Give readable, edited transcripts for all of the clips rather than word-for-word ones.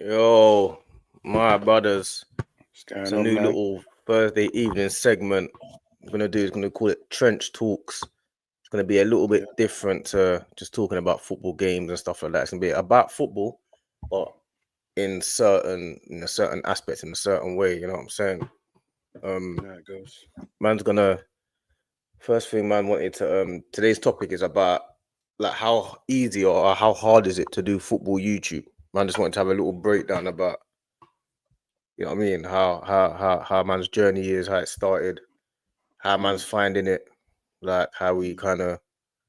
Yo, my brothers, What's going it's a on, new man? little Thursday evening segment. Gonna call it Trench Talks. It's gonna be a little Yeah, bit different to just talking about football games and stuff like that. It's gonna be about football, but in a certain aspect, in a certain way. You know what I'm saying? Um, there it goes. man's gonna first thing man wanted to today's topic is about like how easy or how hard is it to do football YouTube. Man just wanted to have a little breakdown about you know what I mean? How man's journey is, how it started, how man's Mm, finding it, like how we mm. kind of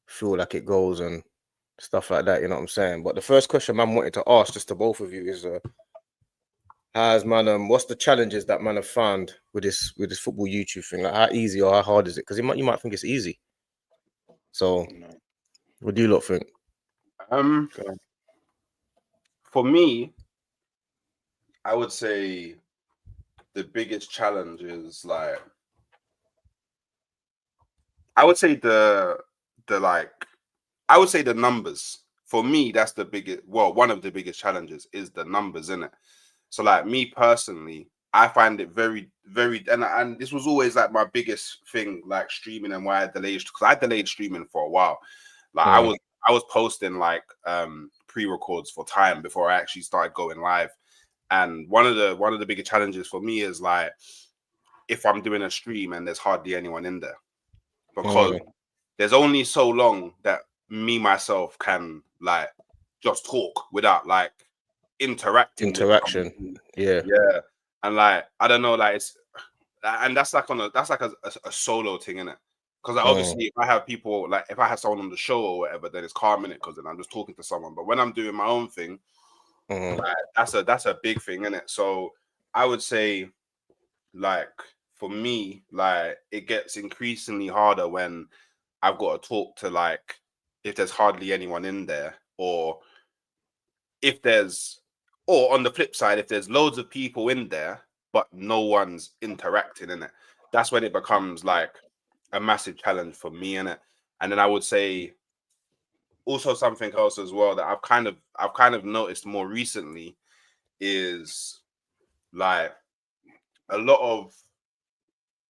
feel like it goes and stuff like that. You know what I'm saying? But the first question man wanted to ask just to both of you is, has man what's the challenges that man have found with this football YouTube thing? Like how easy or how hard is it? Because you might think it's easy. So No. what do you lot think? Um, Go on. for me, I would say the biggest challenge is like I would say the like I would say the numbers. For me, that's the biggest. Well, one of the biggest challenges is the numbers in it. So, like me personally, I find it very, very, and this was always like my biggest thing, like streaming and why I delayed because I delayed streaming for a while. Like Mm, I was posting like pre-records for time before I actually started going live. And one of the bigger challenges for me is like if I'm doing a stream and there's hardly anyone in there because mm, there's only so long that me myself can like just talk without like interacting with someone. interaction. Yeah. Yeah, and like I don't know, like it's and that's like that's like a solo thing, in it. Because like, Mm, obviously, if I have people like if I have someone on the show or whatever, then it's calm in it because then I'm just talking to someone. But when I'm doing my own thing, mm, like that's a big thing, in it. So I would say like for me, like it gets increasingly harder when I've got to talk to like if there's hardly anyone in there, or if there's or on the flip side, if there's loads of people in there but no one's interacting in it, that's when it becomes like a massive challenge for me in it. And then I would say also something else as well that I've kind of noticed more recently is like a lot of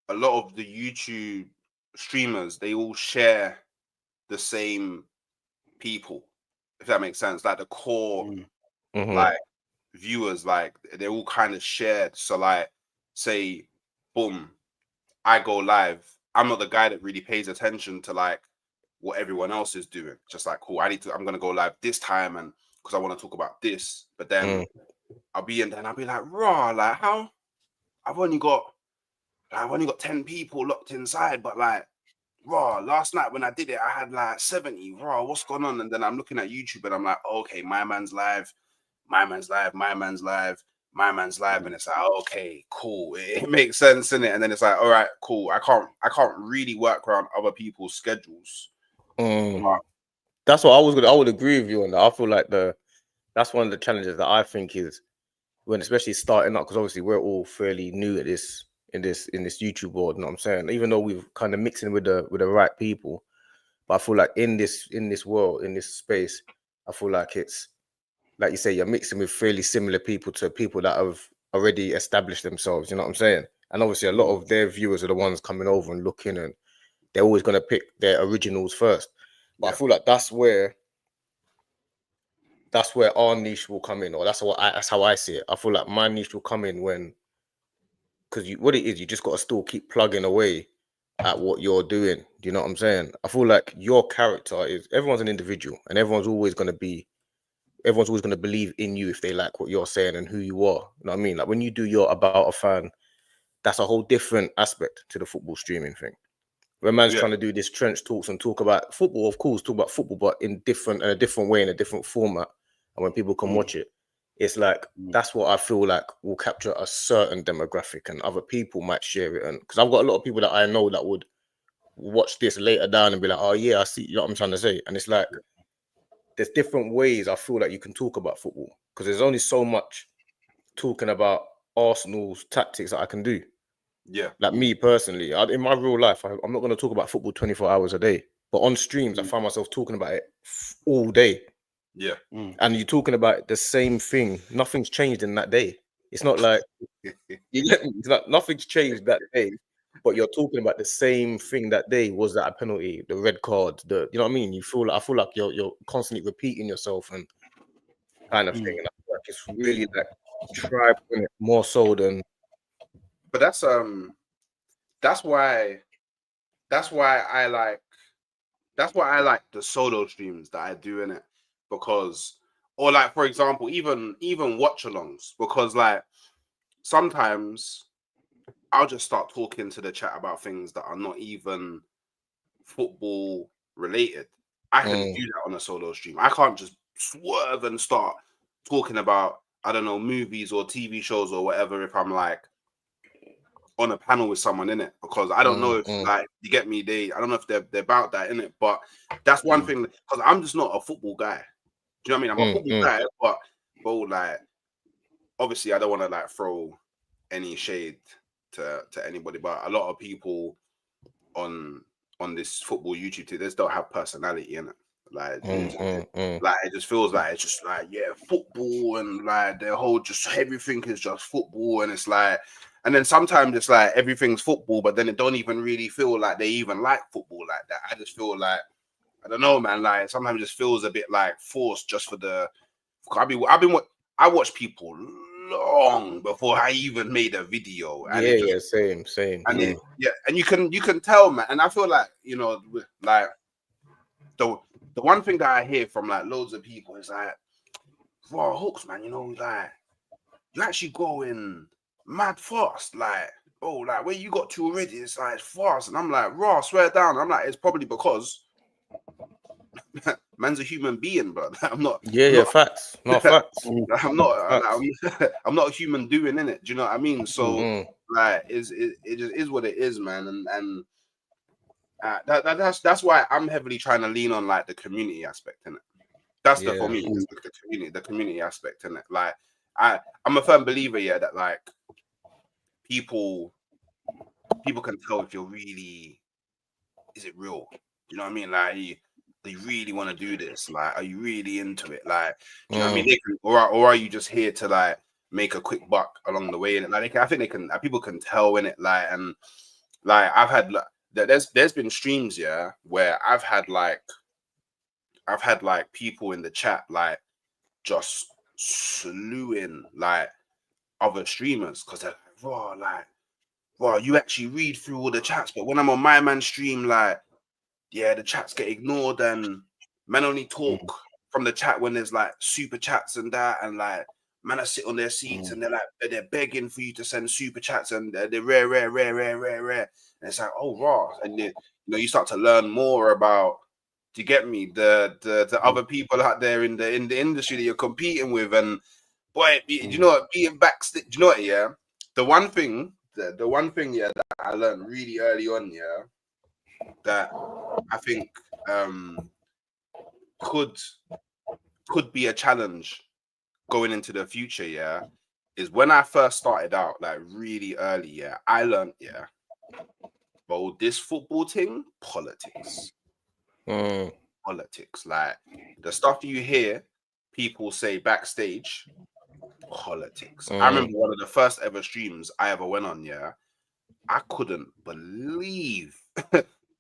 a lot of the YouTube streamers, they all share the same people, if that makes sense. Like the core Mm, mm, like viewers, like they're all kind of shared. So like say boom, I go live. I'm not the guy that really pays attention to like what everyone else is doing. Just like cool, I'm gonna go live this time and because I want to talk about this. But then mm, I'll be like, raw, like how I've only got I've only got 10 people locked inside, but like raw, last night when I did it, I had like 70. Raw, what's going on? And then I'm looking at YouTube and I'm like, okay, my man's live, my man's live, my man's live, my man's live. And mm. it's like, okay, cool. It makes sense, in it. And then it's like, all right, cool. I can't really work around other people's schedules. mm. But Mm. That's what I would agree with you on that. I feel like that's one of the challenges that I think is when especially starting up because obviously we're all fairly new at this in this YouTube world. You know what I'm saying? Even though we've kind of mixing with the right people, but I feel like in this world in this space, I feel like it's like you say you're mixing with fairly similar people to people that have already established themselves. You know what I'm saying? And obviously a lot Mm. of their viewers are the ones coming over and looking, and they're always gonna pick their originals first. But I yeah, feel like that's where our niche will come in, or that's how I see it. I feel like my niche will come in when because what it is, you just got to still keep plugging away at what you're doing. Do you know what I'm saying? I feel like your character is everyone's an individual, and everyone's always gonna believe in you if they like what you're saying and who you are. You know what I mean? Like when you do your about a fan, that's a whole different aspect to the football streaming thing. When man's yeah, trying to do this trench talks and talk about football, of course, talk about football, but in a different way, in a different format, and when people can Mm. watch it, it's like Mm. that's what I feel like will capture a certain demographic, and other people might share it. And because I've got a lot of people that I know that would watch this later down and be like, "Oh yeah, I see." You know what I'm trying to say? And it's like there's different ways I feel like you can talk about football because there's only so much talking about Arsenal's tactics that I can do. yeah, Like me personally, in my real life, I'm not going to talk about football 24 hours a day. But on streams, I Mm. find myself talking about it all day. Yeah. And you're talking about the same thing. Nothing's changed in that day. It's not like you get me? It's not, nothing's changed that day, but you're talking about the same thing that day. Was that a penalty? The red card? The you know what I mean? You feel like I feel like you're constantly repeating yourself and kind of thing. And I feel like it's really like tribe in it more so than. But that's why I like the solo streams that I do in it, because, or like, for example, even watchalongs, because like sometimes I'll just start talking to the chat about things that are not even football related. I can do that on a solo stream. I can't just swerve and start talking about, I don't know, movies or TV shows or whatever if I'm like on a panel with someone in it, because I don't know if like, you get me, I don't know if they're about that in it. But that's one thing, because I'm just not a football guy. Do you know what I mean? I'm a football guy, but like, obviously I don't want to like throw any shade to anybody, but a lot of people on this football YouTube they just don't have personality in it. Like, like it just feels like it's just like, yeah, football, and like their whole just everything is just football, and it's like, and then sometimes it's like everything's football, but then it don't even really feel like they even like football like that. I just feel like, I don't know, man. Like sometimes it just feels a bit like forced just for the. I watch people long before I even made a video, and it just same. and and you can tell, man. And I feel like, you know, like the one thing that I hear from like loads of people is like, "Raw hooks, man. You know, like you actually going mad fast, like." Oh, like where you got to already, it's like it's fast. And I'm like, raw, swear down. I'm like, it's probably because man's a human being, bro. I'm not. Facts. No facts. I'm not. I'm not a human doing in it. Do you know what I mean? So like, it just is what it is, man. And that's why I'm heavily trying to lean on like the community aspect in it. That's for me, it's the community aspect in it. Like I'm a firm believer, yeah, that like people can tell if you're really, is it real? You know what I mean? Like, you really want to do this? Like, are you really into it? Like, do you know what I mean? They can, or are you just here to like make a quick buck along the way? And like, I think they can. People can tell in it. Like, and like I've had like, there's been streams, yeah, where I've had like people in the chat like just slewing like other streamers because they're like, raw, like, wow, you actually read through all the chats. But when I'm on my man stream, like, yeah, the chats get ignored, and men only talk from the chat when there's like super chats and that, and like man I sit on their seats and they're begging for you to send super chats, and they're rare. And it's like, oh, raw. And you know, you start to learn more about, do you get me, the other people out there in the industry that you're competing with. And boy, you know what, being backstage, you know what, yeah, the one thing, yeah, that I learned really early on, yeah, that I think could be a challenge going into the future, yeah, is when I first started out, like really early, yeah, I learned, yeah, but this football thing, politics. Politics, like the stuff you hear people say backstage, politics. I remember one of the first ever streams I ever went on, yeah, I couldn't believe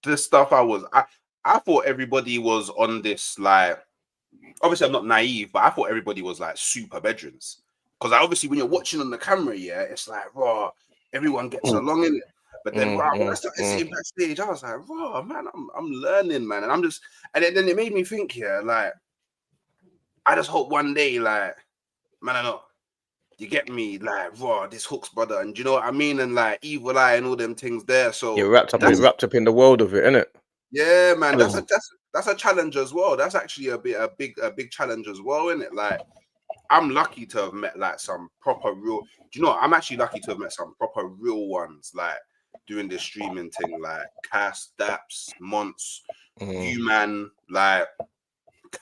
the stuff I thought everybody was on this, like, obviously I'm not naive, but I thought everybody was like super veterans. Because obviously when you're watching on the camera, yeah, it's like, raw, everyone gets along in it. But then when I started seeing backstage, I was like, raw, man, I'm learning, man. And I'm just, and then it made me think, yeah, like, I just hope one day, like, man, I know, you get me, like, raw, this Hooks brother, and you know what I mean? And like Evil Eye and all them things there. So you're wrapped up in the world of it, innit? Yeah, man, that's a challenge as well. That's actually a big challenge as well, isn't it? Like, I'm lucky to have met like some proper real. Do you know what? I'm actually lucky to have met some proper real ones, like doing this streaming thing, like Cass, Daps, Monts, you man, like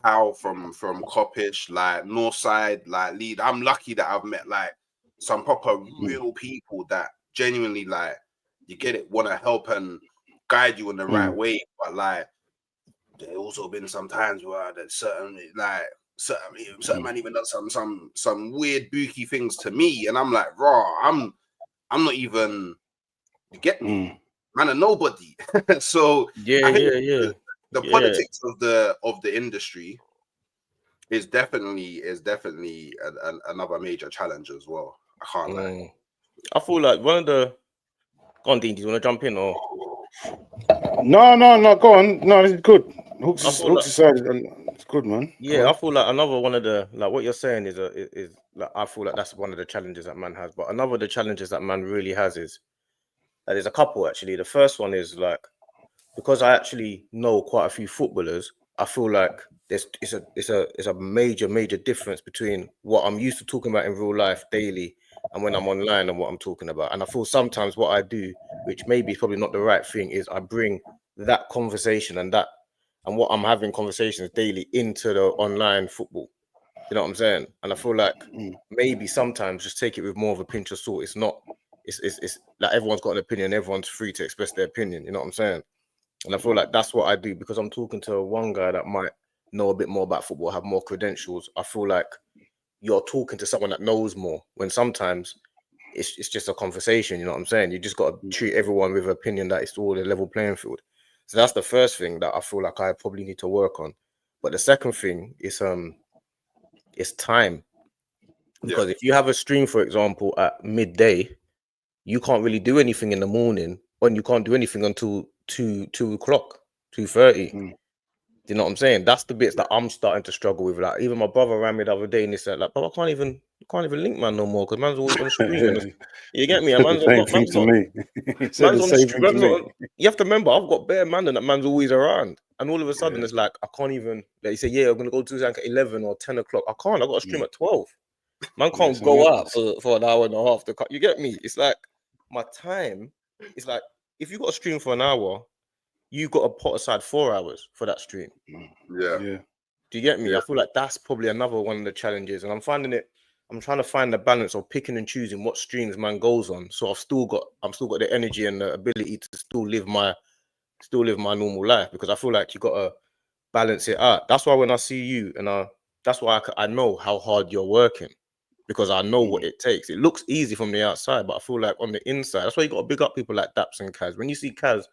Cal from Coppish, like Northside, like Lead. I'm lucky that I've met like some proper real people that genuinely, like, you get it, want to help and guide you in the right way. But like, there also been some times where there's certain man even done some weird booky things to me, and I'm like, raw, I'm not even, you get me, man, a nobody. So I think the politics of the industry is definitely another major challenge as well. I can't lie. I feel like one of the, go on, Dean, do you want to jump in or? No, go on. No, this is good. Hooks side it's good, man. Yeah, I feel like another one of the, like what you're saying is like, I feel like that's one of the challenges that man has. But another of the challenges that man really has is that there's a couple actually. The first one is like, because I actually know quite a few footballers, I feel like it's a major difference between what I'm used to talking about in real life daily and when I'm online and what I'm talking about. And I feel sometimes what I do, which maybe is probably not the right thing, is I bring that conversation and what I'm having conversations daily into the online football. You know what I'm saying? And I feel like maybe sometimes just take it with more of a pinch of salt. It's not, it's like everyone's got an opinion, everyone's free to express their opinion. You know what I'm saying? And I feel like that's what I do, because I'm talking to one guy that might know a bit more about football, have more credentials. I feel like you're talking to someone that knows more, when sometimes it's just a conversation. You know what I'm saying? You just got to treat everyone with an opinion that it's all a level playing field. So that's the first thing that I feel like I probably need to work on. But the second thing is time. Because if you have a stream, for example, at midday, you can't really do anything in the morning, and you can't do anything until 2:00, 2:30. Do you know what I'm saying? That's the bits that I'm starting to struggle with. Like, even my brother ran me the other day and he said, like, "But I can't even link man no more, because man's always on stream." You get me? And man's same thing to me. Man's on the stream. You have to remember, I've got bare man and that man's always around. And all of a sudden, it's like, I can't even, like, you say, yeah, I'm going to go to Zank at 11 or 10 o'clock. I can't. I got a stream at 12. Man can't go out for an hour and a half. You get me? It's like, my time, it's like, if you got a stream for an hour, you got to put aside 4 hours for that stream. Yeah. Do you get me? I feel like that's probably another one of the challenges. And I'm trying to find the balance of picking and choosing what streams man goes on. So I'm still got the energy and the ability to still live my normal life, because I feel like you got to balance it out. That's why when I see you, and that's why I know how hard you're working, because I know what it takes. It looks easy from the outside, but I feel like on the inside, that's why you got to big up people like Daps and Kaz. When you see Kaz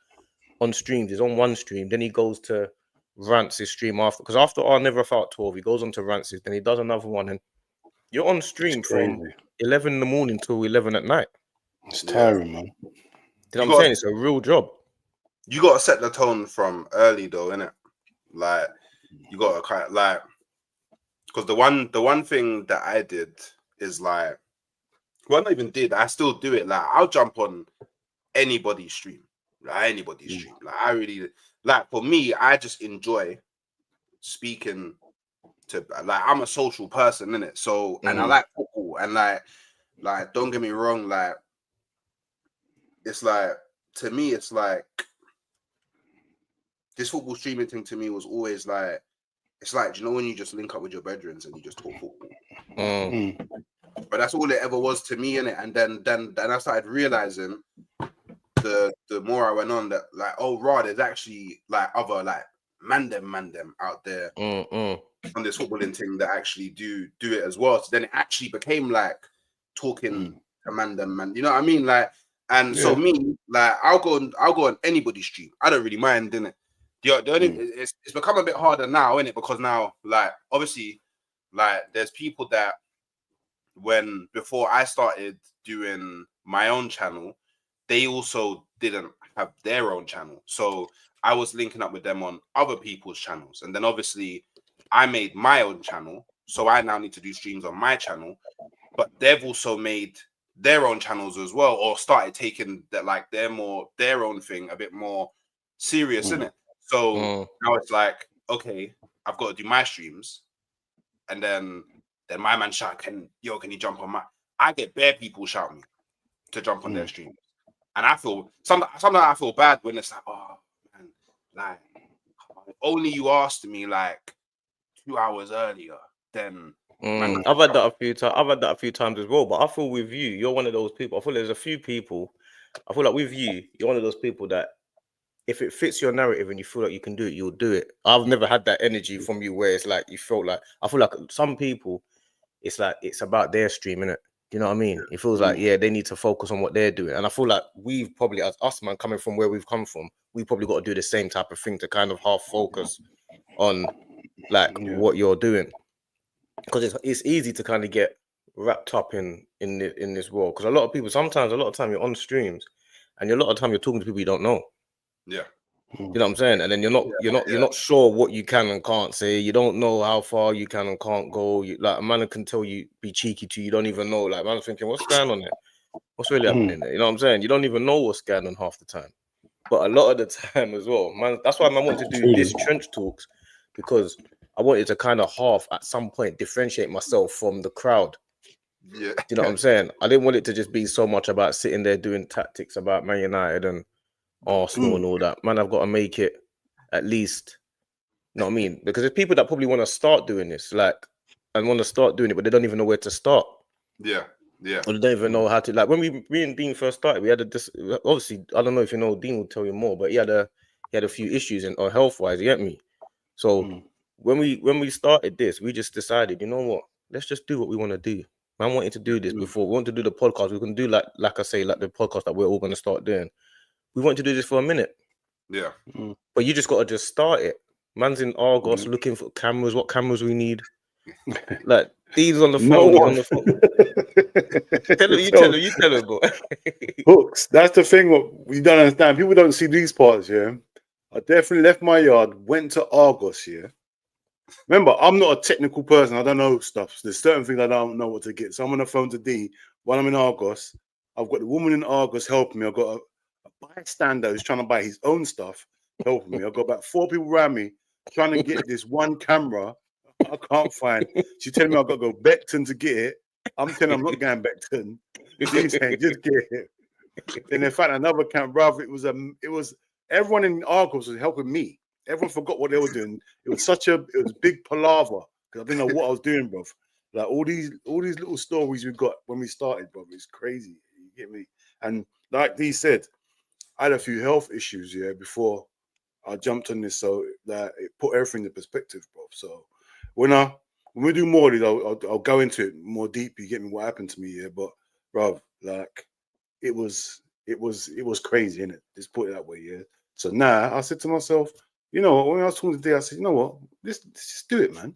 on streams, he's on one stream, then he goes to Rance's stream after, because after I Never Felt 12, he goes on to Rance's, then he does another one, and you're on stream from 11 in the morning till 11 at night. It's tiring, man. You know what I'm saying? It's a real job. You got to set the tone from early, though, innit? Like, you got to kind of, like, because the one thing that I did is like, well, I not even did, I still do it. Like, I'll jump on anybody's stream. Like, anybody's stream. Like, I really, like, for me, I just enjoy speaking to, like, I'm a social person, innit? So, and I like football, and like, don't get me wrong, like, it's like, to me, it's like, this football streaming thing to me was always like, it's like, do you know when you just link up with your bedrooms and you just talk football? But that's all it ever was to me, innit? And then I started realizing the more I went on that, like, oh, raw, there's actually like other like man them out there on this footballing thing that actually do it as well. So then it actually became like talking to man them, you know what I mean? Like, and so me, like, I'll go on anybody's stream. I don't really mind, innit? The only it's become a bit harder now, innit? Because now, like, obviously, like, there's people that before I started doing my own channel, they also didn't have their own channel. So I was linking up with them on other people's channels. And then obviously I made my own channel. So I now need to do streams on my channel. But they've also made their own channels as well, or started taking that, like, their own thing a bit more serious, innit? So now it's like, okay, I've got to do my streams. And then my man shout, can you jump on my? I get bare people shout me to jump on their stream, and I feel sometimes I feel bad when it's like, oh man, like, only you asked me like 2 hours earlier. Then I've had that a few times. I've had that a few times as well. But I feel with you, you're one of those people. I feel there's a few people. I feel like with you, you're one of those people that if it fits your narrative and you feel like you can do it, you'll do it. I've never had that energy from you where it's like you felt like, I feel like some people, it's like it's about their stream, innit? You know what I mean? It feels like, yeah, they need to focus on what they're doing. And I feel like we've probably, as us, man, coming from where we've come from, we probably got to do the same type of thing to kind of half focus on like what you're doing. Because it's easy to kind of get wrapped up in this world. Because a lot of people, sometimes, a lot of time you're on streams and a lot of time you're talking to people you don't know. Yeah. You know what I'm saying? And then you're not sure what you can and can't say. You don't know how far you can and can't go. Like a man can tell you be cheeky to you. You don't even know. Like man's thinking, what's going on there? What's really happening there? You know what I'm saying? You don't even know what's going on half the time. But a lot of the time as well, man. That's why I wanted to do this trench talks, because I wanted to kind of half at some point differentiate myself from the crowd. Yeah. You know what I'm saying? I didn't want it to just be so much about sitting there doing tactics about Man United and Arsenal and all that. Man, I've got to make it at least, you know what I mean? Because there's people that probably want to start doing this, like, and want to start doing it, but they don't even know where to start. Yeah. Yeah. Or they don't even know how to, like, when me and Dean first started, we had obviously, I don't know if you know, Dean will tell you more, but he had a few issues or health-wise, you get me? So when we started this, we just decided, you know what? Let's just do what we want to do. Man wanted to do this before. We want to do the podcast. We can do like I say, like the podcast that we're all going to start doing. We want to do this for a minute. Yeah. But you just got to just start it. Man's in Argos looking for cameras, what cameras we need. Like, Dean's on the phone. He's on the phone. You tell him, bro. Hooks, that's the thing. What you don't understand, people don't see these parts, yeah. I definitely left my yard, went to Argos, yeah. Remember, I'm not a technical person. I don't know stuff. So there's certain things I don't know what to get. So I'm on the phone to D while I'm in Argos. I've got the woman in Argos helping me. I've got a bystander who's trying to buy his own stuff helping me. I've got about 4 people around me trying to get this one camera I can't find. She's telling me I've got to go Beckton to get it. I'm telling her I'm not going Beckton. She's saying just get it. Then they found another camera, brother. It was everyone in Argos was helping me. Everyone forgot what they were doing. It was big palaver because I didn't know what I was doing, bro. Like all these little stories we got when we started, bro. It's crazy. You get me? And like Dee said, I had a few health issues, yeah, before I jumped on this, so that it put everything in perspective, bro. So when we do more of these, I'll go into it more deep. You get me? What happened to me, yeah? But bro, like it was crazy, innit? Just put it that way, yeah. So now I said to myself, you know what? When I was talking today, I said, you know what? Let's just do it, man.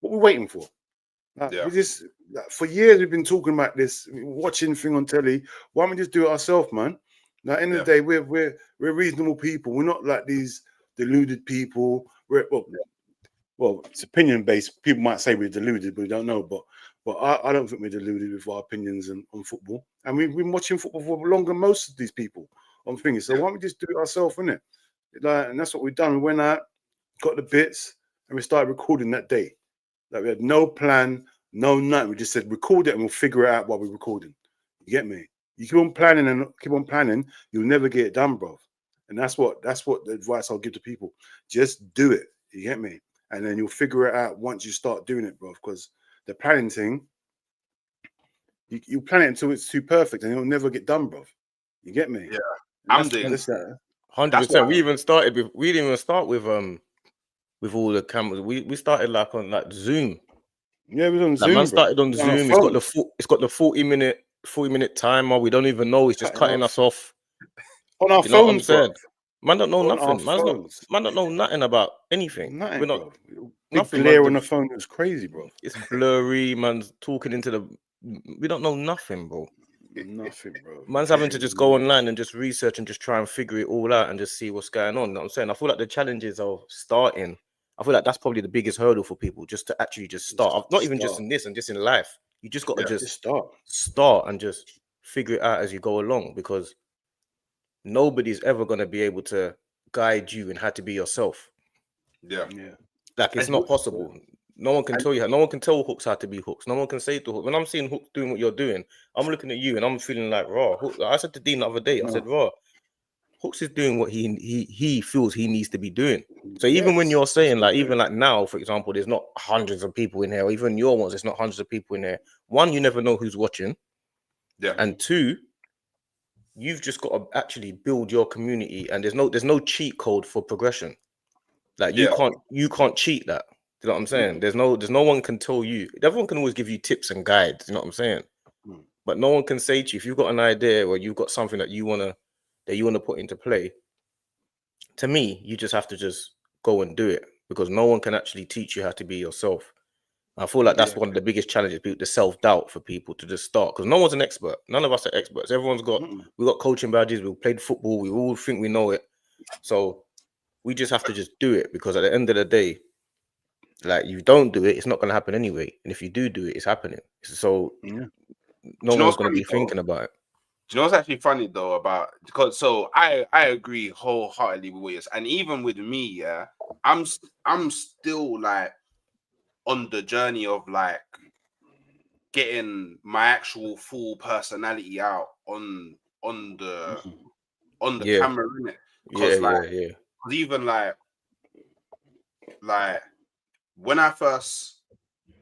What are we waiting for? Like, we just for years we've been talking about this, watching thing on telly. Why don't we just do it ourselves, man? Now, at the end of the day, we're reasonable people. We're not like these deluded people. Well, it's opinion based. People might say we're deluded, but we don't know. But I don't think we're deluded with our opinions on football. And we've been watching football for longer than most of these people on things. So why don't we just do it ourselves, innit? Like, and that's what we've done. We went out, got the bits, and we started recording that day. Like we had no plan, no nothing. We just said record it and we'll figure it out while we're recording. You get me? You keep on planning, you'll never get it done, bro. And that's what the advice I'll give to people. Just do it. You get me? And then you'll figure it out once you start doing it, bro. Because the planning thing, you plan it until it's too perfect and it'll never get done, bro. You get me? Yeah. I'm doing 100%. We didn't even start with all the cameras. We started like on like Zoom. Yeah, we was on Zoom. Man started on Zoom. It's got the 40-minute timer. We don't even know. It's just cutting us off on our phones, bro. Man don't know nothing. Man don't know nothing about anything. Nothing, we're not. Bro. Nothing. Glare on the phone is crazy, bro. It's blurry. Man's talking into the. We don't know nothing, bro. Nothing, bro. Man's having to just go online and just research and just try and figure it all out and just see what's going on. You know what I'm saying? I feel like the challenges of starting, I feel like that's probably the biggest hurdle for people, just to actually just start. Not even just in this and just in life. You just got to just start and just figure it out as you go along, because nobody's ever going to be able to guide you in how to be yourself. Yeah. Like it's not possible. No one can tell you how. No one can tell Hooks how to be Hooks. No one can say to Hooks. When I'm seeing Hooks doing what you're doing, I'm looking at you and I'm feeling like, raw. I said to Dean the other day, I said, raw. Hooks is doing what he feels he needs to be doing. So even when you're saying like, even like now, for example, there's not hundreds of people in here, or even your ones, there's not hundreds of people in there. One, you never know who's watching. Yeah. And two, you've just got to actually build your community, and there's no cheat code for progression. Like you can't cheat that. You know what I'm saying? There's no one can tell you. Everyone can always give you tips and guides. You know what I'm saying? But no one can say to you, if you've got an idea or you've got something that you wanna put into play. To me, you just have to just go and do it, because no one can actually teach you how to be yourself. I feel like that's one of the biggest challenges, the self-doubt for people to just start, because no one's an expert. None of us are experts. Everyone's got we got coaching badges. We played football. We all think we know it. So we just have to just do it, because at the end of the day, like, you don't do it, it's not going to happen anyway. And if you do it, it's happening. So no one's going to be thinking about it. Do you know what's actually funny though about, because so I agree wholeheartedly with what you're saying, and even with me, yeah, I'm still like on the journey of like getting my actual full personality out on the camera, innit? Because because even like when I first,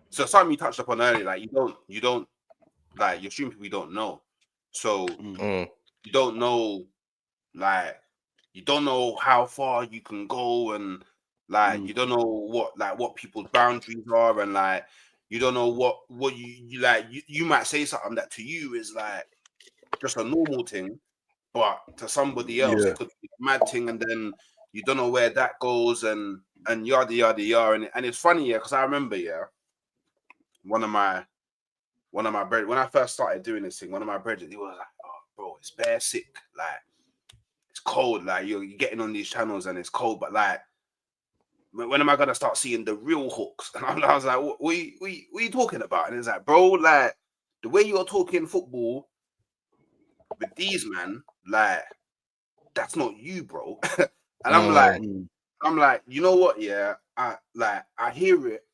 so something you touched upon earlier, like you don't like, you're shooting people you don't know, so you don't know, like, you don't know how far you can go, and like you don't know what people's boundaries are, and like you don't know what you like. You might say something that to you is like just a normal thing, but to somebody else it could be a mad thing, and then you don't know where that goes, and yada yada yada. And it's funny, yeah, because I remember, yeah, one of my brothers, when I first started doing this thing, one of my brothers, he was like, "Oh, bro, it's bare sick. Like, it's cold. Like, you're getting on these channels and it's cold, but like, when am I gonna start seeing the real hooks?" And I was like, "What are you talking about?" And it's like, "Bro, like, the way you're talking football with these man, like, that's not you, bro." And I'm like, you know what? Yeah, I hear it.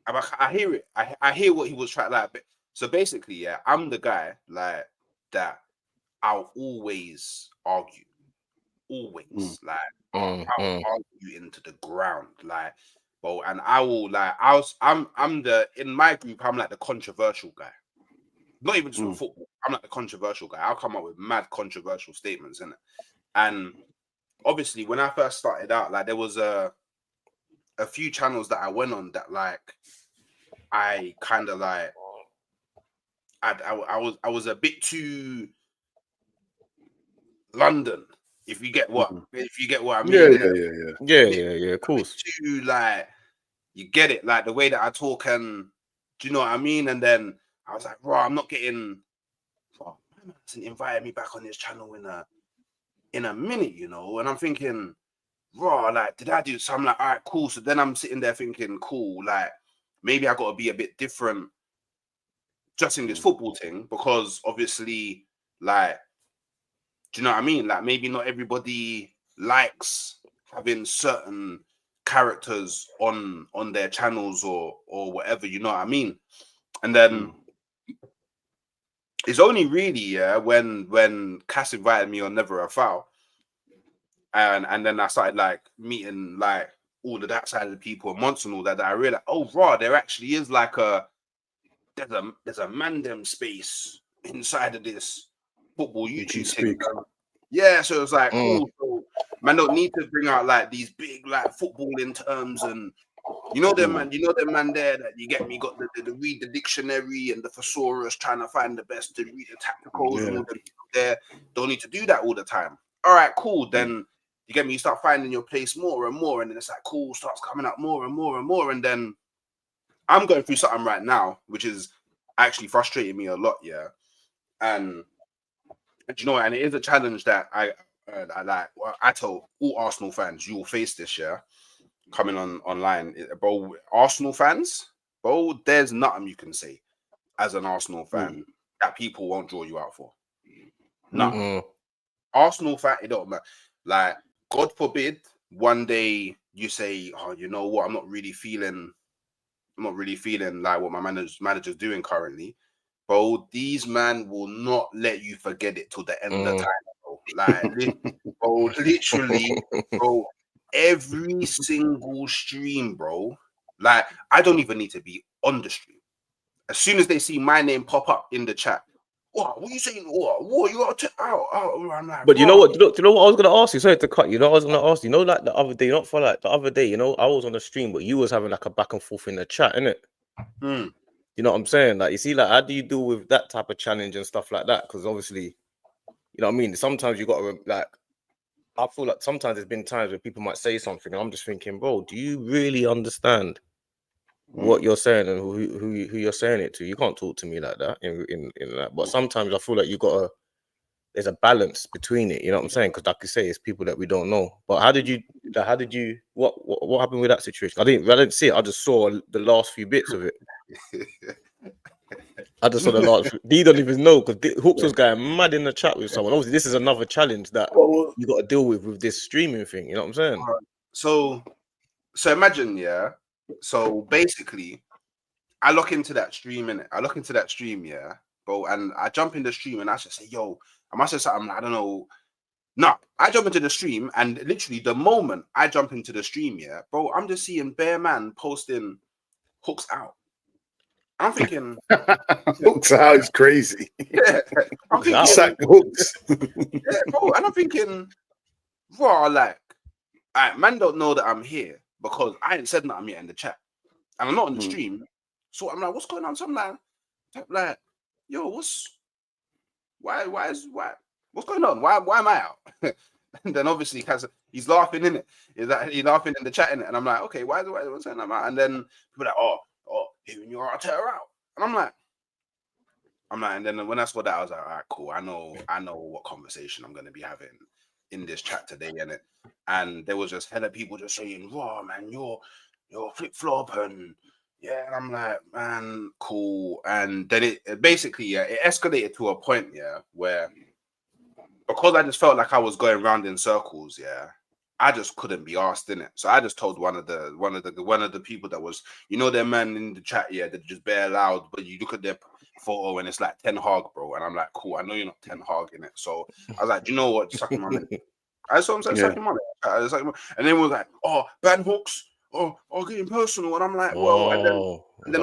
I hear it. I hear what he was trying. Like, so basically, yeah, I'm the guy like that. I'll always argue, like I'll argue into the ground, like, bro. And I will like, I'm the, in my group, I'm like the controversial guy. Not even just with football. I'm like the controversial guy. I'll come up with mad controversial statements, innit? And obviously, when I first started out, like, there was a few channels that I went on that like I kind of like I was a bit too London, if you get what I mean. Yeah, of course. Too, like, you get it, like the way that I talk, and do you know what I mean? And then I was like, bro, I'm not getting, oh, my man hasn't invited me back on this channel in a minute, you know. And I'm thinking, bro, like, did I do? So I'm like, all right, cool. So then I'm sitting there thinking, cool, like, maybe I got to be a bit different just in this football thing, because obviously, like, do you know what I mean? Like, maybe not everybody likes having certain characters on their channels or whatever, you know what I mean? And then it's only really when Cass invited me on Never a Foul, and then I started like meeting like all of that side of the people and months and all that, I realized, oh raw, there actually is like there's a mandem space inside of this football YouTube thing. Yeah, so it was like, cool. So man don't need to bring out like these big like footballing terms, and you know them man there that you get me got the read the dictionary and the thesaurus trying to find the best to read the tacticals and all the people there don't need to do that all the time. All right, cool. Then you get me, you start finding your place more and more, and then it's like cool, starts coming up more and more and more, and then I'm going through something right now which is actually frustrating me a lot, yeah. And you know, and it is a challenge that I like. Well, I tell all Arsenal fans, you will face this year coming online, bro. Arsenal fans, bro, there's nothing you can say as an Arsenal fan that people won't draw you out for. Nothing. Arsenal fan, it don't matter. Like, God forbid, one day you say, "Oh, you know what? I'm not really feeling like what my manager's doing currently." Bro, these man will not let you forget it till the end of time, bro. Like, bro, literally, bro, every single stream, bro. Like, I don't even need to be on the stream. As soon as they see my name pop up in the chat, What are you saying? What you got to out? I'm like, But you know "Bruh." what? Do you know what I was gonna ask you? Sorry to cut. You know what I was gonna ask you. You know, like the other day, not for like the other day. You know, I was on the stream, but you was having like a back and forth in the chat, innit? Mm. You know what I'm saying? Like, you see, like, how do you deal with that type of challenge and stuff like that? Because obviously, you know what I mean. Sometimes you got to like. I feel like sometimes there's been times where people might say something, and I'm just thinking, bro, do you really understand what you're saying and who you're saying it to? You can't talk to me like that in that. But sometimes I feel like you gotta. There's a balance between it. You know what I'm saying? Because like you say, it's people that we don't know. But how did you? What happened with that situation? I didn't see it. I just saw the last few bits of it. I just saw the last. D don't even know because Hooks was going mad in the chat with someone. Obviously, this is another challenge that Well, you got to deal with this streaming thing. You know what I'm saying? So imagine, yeah. So basically, I look into that stream, innit? I look into that stream, yeah, bro, and I jump in the stream and I just say, yo, I must have something, I don't know. No, I jump into the stream and literally the moment I jump into the stream, yeah, bro, I'm just seeing bare man posting Hooks out. I'm thinking, Hooks out is crazy. yeah, I'm Hooks out. Sack Hooks. yeah, bro, and I'm thinking, bro, like, man don't know that I'm here because I ain't said nothing yet in the chat. And I'm not on the stream. So I'm like, what's going on? So I'm like, yo, what's going on? Why am I out? And then obviously he's laughing in it. He's laughing in the chat in it. And I'm like, okay, what's going on? And then people are like, oh, hearing your Arteta out. And I'm like, and then when I saw that, I was like, all right, cool. I know what conversation I'm gonna be having in this chat today, innit? And there was just hella people just saying, "Wow, man, you're flip flop," and yeah, and I'm like, man, cool. And then it basically, yeah, it escalated to a point, yeah, where because I just felt like I was going round in circles, yeah, I just couldn't be asked in it. So I just told one of the people that was, you know, their man in the chat, yeah, that just bare loud, but you look at their photo and it's like 10 Hag, bro. And I'm like, cool, I know you're not 10 Hag in it. So I was like, do you know what? Sucking my minute. I saw him say sucking my minute. And then we was like, oh, ban Hooks, oh, getting personal. And I'm like, well, and then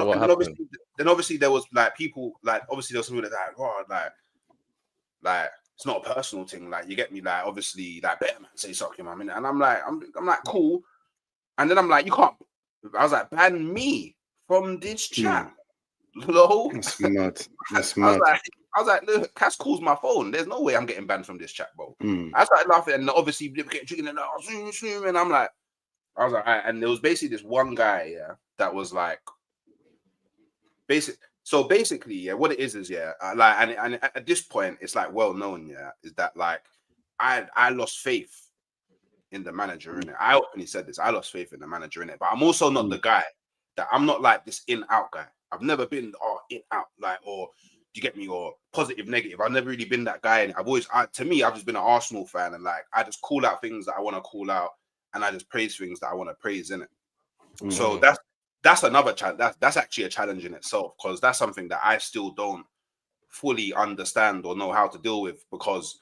obviously there was like people, like obviously there was people that like it's not a personal thing, like you get me, like obviously like better man say sucking my minute. And I'm like cool. And then I'm like, you can't, I was like, ban me from this chat. Low. That's mad. That's I mad. was like, look, Cass calls my phone. There's no way I'm getting banned from this chat, bro. I started laughing, and obviously they were getting triggered, and and I'm like, I was like, all right. And there was basically this one guy, yeah, that was like, basically, yeah, what it is, yeah, like, and at this point, it's like well known, yeah, is that like, I lost faith in the manager, innit? I openly said this. I lost faith in the manager, innit? But I'm also not the guy that I'm not like this in-out guy. I've never been in-out, like, or do you get me, or positive, negative. I've never really been that guy. And I've always, to me, I've just been an Arsenal fan, and like I just call out things that I want to call out, and I just praise things that I want to praise, innit? So that's another challenge. That's actually a challenge in itself, because that's something that I still don't fully understand or know how to deal with, because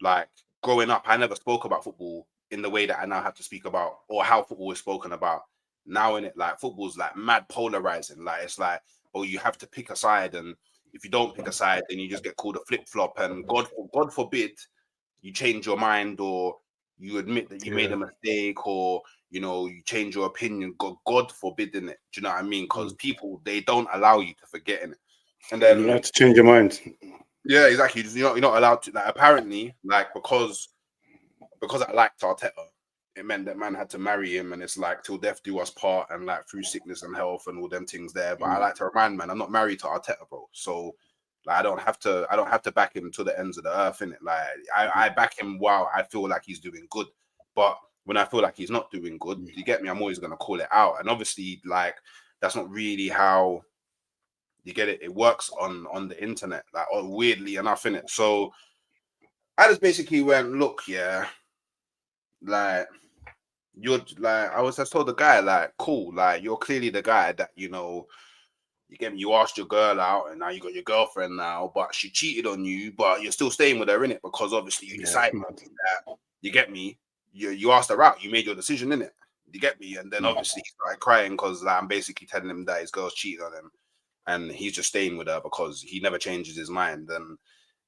like growing up, I never spoke about football in the way that I now have to speak about, or how football is spoken about now. In it, like football's like mad polarizing. Like it's like, oh, you have to pick a side, and if you don't pick a side, then you just get called a flip flop. And God forbid you change your mind, or you admit that you made a mistake, or you know you change your opinion. God forbid, in it. Do you know what I mean? Because people, they don't allow you to forget in it. And then you have to change your mind. Yeah, exactly. You're not allowed to. Like apparently, like because I liked Arteta, it meant that man had to marry him, and it's like till death do us part, and like through sickness and health and all them things there. But I like to remind man, I'm not married to Arteta, bro. So like I don't have to back him to the ends of the earth, innit? Like I back him while I feel like he's doing good. But when I feel like he's not doing good, you get me, I'm always gonna call it out. And obviously, like that's not really how you get it. It works on the internet, like weirdly enough, innit? So I just basically went, look, yeah, like you're like I was just told the guy, like, cool, like you're clearly the guy that, you know, you get me, you asked your girl out and now you got your girlfriend now, but she cheated on you, but you're still staying with her in it because obviously you decided that, you get me, you asked her out, you made your decision in it, you get me, and then obviously he started crying because like, I'm basically telling him that his girl's cheated on him, and he's just staying with her because he never changes his mind. And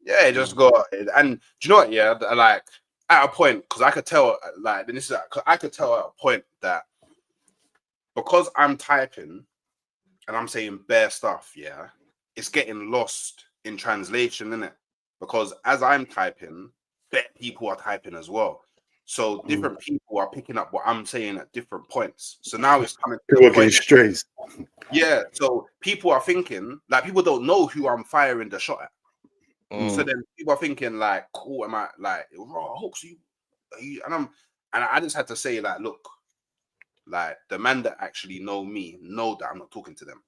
yeah, just got. And do you know what? Yeah, like at a point, because I could tell, like, and this is, I could tell at a point that because I'm typing and I'm saying bare stuff, yeah, it's getting lost in translation, isn't it? Because as I'm typing, bare people are typing as well. So different people are picking up what I'm saying at different points. So now it's coming to People the are getting point. strays. Yeah. So people are thinking, like, people don't know who I'm firing the shot at. So then people are thinking, like, cool, am I like, raw hooks you? And I just had to say, like, look, like the man that actually know me know that I'm not talking to them.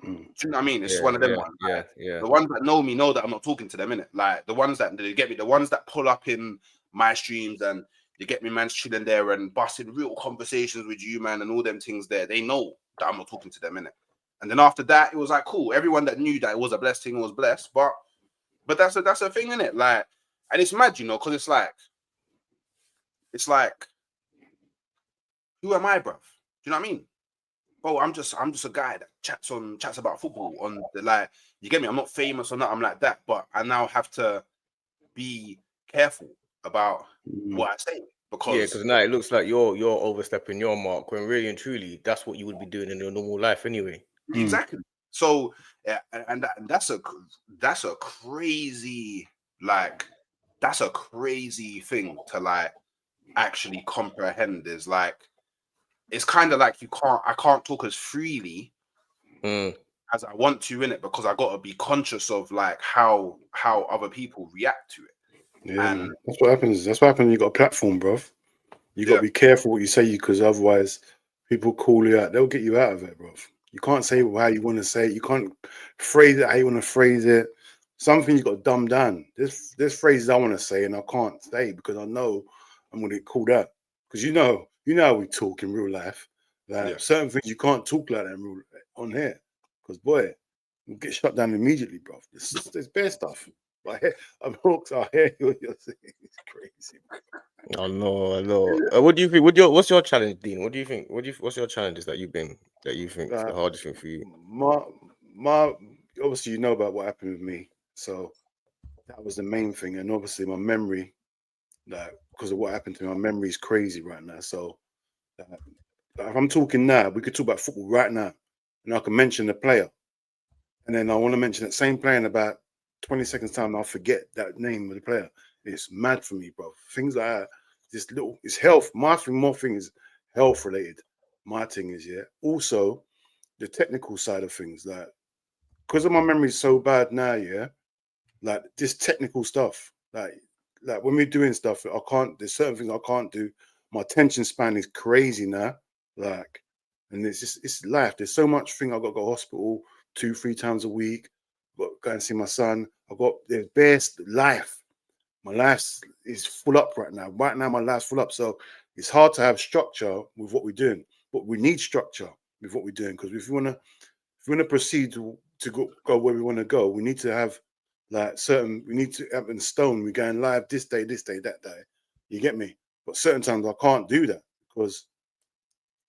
Do you know what I mean? It's one of them ones. Like, the ones that know me know that I'm not talking to them, innit? Like the ones that they get me, the ones that pull up in my streams and they get me, man, chilling there and busting real conversations with you, man, and all them things there. They know that I'm not talking to them, innit? And then after that, it was like, cool. Everyone that knew that it was a blessed thing was blessed, but that's a thing, innit? Like, and it's mad, you know, because it's like, who am I, bruv? Do you know what I mean? Bro, I'm just a guy that chats about football on the, like, you get me? I'm not famous or nothing like that, but I now have to be careful about what I say Yeah, because because now it looks like you're overstepping your mark when really and truly that's what you would be doing in your normal life anyway. exactly. So yeah, and that's a crazy, like, that's a crazy thing to like actually comprehend. Is like, it's kind of like I can't talk as freely as I want to in it because I got to be conscious of like how other people react to it. Yeah, And man. That's what happens. That's what happens when you got a platform, bro. You got to be careful what you say, because otherwise people call you out. They'll get you out of it, bro. You can't say how you want to say it. You can't phrase it how you want to phrase it. Something you got to dumb down. There's phrases I want to say and I can't say because I know I'm going to get called out. Because you know how we talk in real life. Like certain things you can't talk like that on here. Because boy, we'll get shut down immediately, bro. There's bare stuff. I'm hooked. I hear what you're saying. It's crazy, bro. I know. What do you think? What's your challenge, Dean? What do you think? What's your challenges that you think is the hardest thing for you? My obviously you know about what happened with me, so that was the main thing, and obviously my memory, like because of what happened to me, my memory is crazy right now. So if I'm talking now, we could talk about football right now, and I can mention the player, and then I want to mention that same player in about 20 seconds time, and I'll forget that name of the player. It's mad for me, bro. Things like that. It's health. My thing is health related. My thing is, yeah. Also, the technical side of things, like because of my memory is so bad now, yeah. Like this technical stuff, like when we're doing stuff, I can't. There's certain things I can't do. My attention span is crazy now, like, and it's life. There's so much thing. I got to go to hospital 2-3 times a week. Got to go and see my son. There's best life. My life is full up right now. Right now, my life's full up. So it's hard to have structure with what we're doing, but we need structure with what we're doing, because if we want to proceed to go where we want to go, we need to have like we need to have in stone. We're going live this day, that day. You get me? But certain times I can't do that because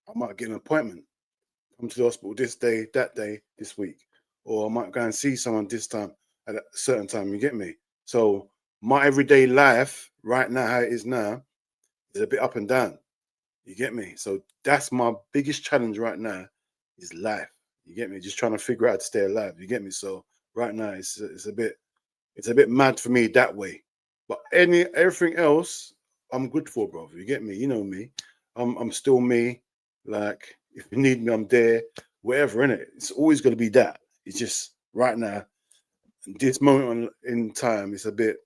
I might get an appointment, come to the hospital this day, that day, this week, or I might go and see someone this time at a certain time. You get me? So my everyday life right now, how it is now, is a bit up and down. You get me? So that's my biggest challenge right now, is life. You get me? Just trying to figure out how to stay alive. You get me? So right now it's a bit mad for me that way. But everything else I'm good for, bro. You get me? You know me. I'm still me. Like if you need me, I'm there. Whatever, innit? It's always gonna be that. It's just right now, this moment in time, it's a bit,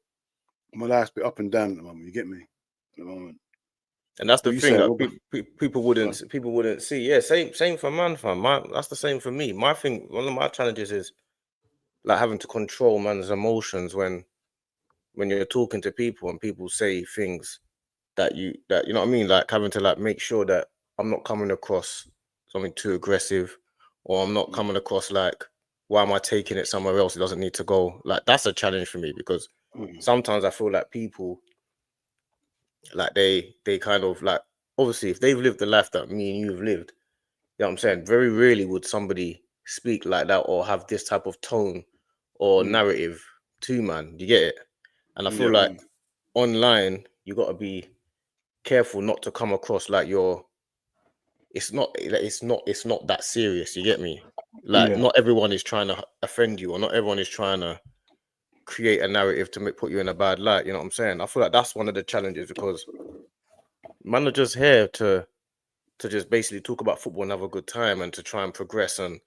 my life's a bit up and down at the moment. You get me? At the moment. And that's the thing that people wouldn't see. Yeah, same for man, fam. That's the same for me. My thing, one of my challenges is like having to control man's emotions when you're talking to people and people say things that you know what I mean, like having to like make sure that I'm not coming across something too aggressive, or I'm not coming across like, why am I taking it somewhere else? It doesn't need to go. Like that's a challenge for me, because sometimes I feel like people, like they kind of like, obviously if they've lived the life that me and you've lived, you know what I'm saying, very rarely would somebody speak like that or have this type of tone or narrative to man. You get it? And I feel like online you got to be careful not to come across like you're. It's not. It's not that serious. You get me? Like not everyone is trying to offend you, or not everyone is trying to create a narrative to put you in a bad light. You know what I'm saying? I feel like that's one of the challenges because man are just here to just basically talk about football and have a good time and to try and progress and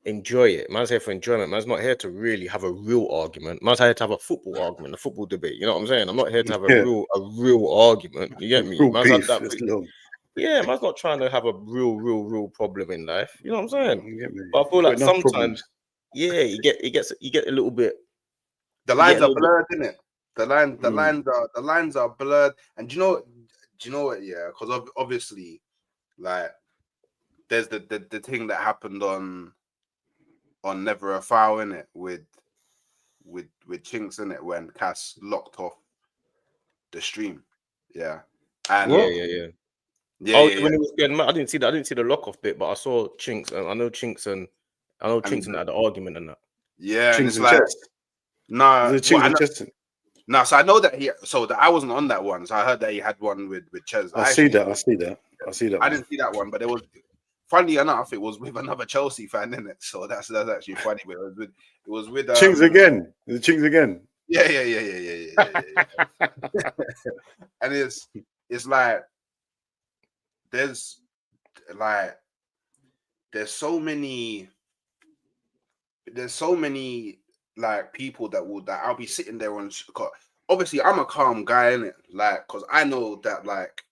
enjoy it. Man's here for enjoyment. Man's not here to really have a real argument. Man's here to have a football argument, a football debate. You know what I'm saying? I'm not here to have a real argument. You get me? Real Man's had beef. that. It's long. Yeah, man's not trying to have a real problem in life. You know what I'm saying? You get me? But I feel Got like enough sometimes, problems. yeah, you get a little bit. The lines are blurred, isn't it? The lines are blurred. And do you know what? Yeah, because obviously, like, there's the thing that happened on Never a Foul, in it, with Chinks, in it, when Cass locked off the stream. Yeah. And Yeah. Oh, when it was getting mad, I didn't see that. I didn't see the lock off bit, but I saw Chinks, and I know Chinks and had the argument and that. Yeah, and Chinks it's and like, chest. nah, Is it Chinks and chest? no, so I know that I wasn't on that one. So I heard that he had one with Ches. I see that. I didn't see that one, but it was, funny enough, it was with another Chelsea fan, in it. So that's actually funny. But it was with Chinks again. Is it Chinks again? Yeah. And it's like there's so many like people that I'll be sitting there on. Obviously, I'm a calm guy, innit? Like, because I know that, like,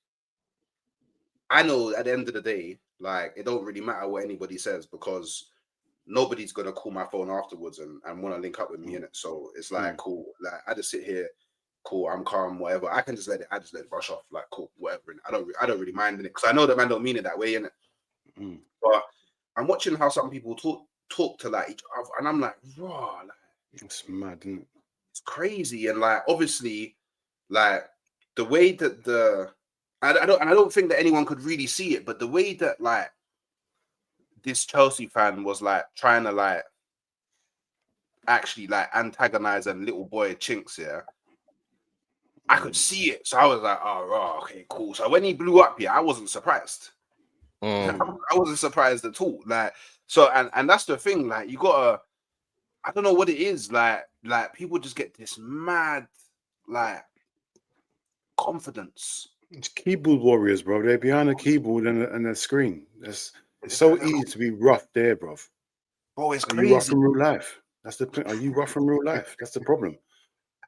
I know at the end of the day, like, it don't really matter what anybody says because nobody's gonna call my phone afterwards and want to link up with me, in it. So it's like, cool. Like, I just sit here, cool. I'm calm, whatever. I can just let it brush off, like, cool, whatever. I don't really mind in it because I know that man don't mean it that way, innit? But I'm watching how some people talk to like each other, and I'm like, raw, like, it's mad, isn't it? It's crazy. And like, obviously, like, the way that I don't think that anyone could really see it, but the way that, like, this Chelsea fan was, like, trying to, like, actually, like, antagonize a little boy Chinks, yeah, I could see it. So I was like, oh, raw, okay, cool. So when he blew up, yeah, I wasn't surprised. I wasn't surprised at all. Like, so, and that's the thing, like, you gotta, I don't know what it is, like people just get this mad, like, confidence. It's keyboard warriors, bro. They're behind a keyboard and a screen. It's so easy to be rough there, bro. Bro, it's crazy. Are you rough in real life? That's the thing. Are you rough in real life? That's the problem.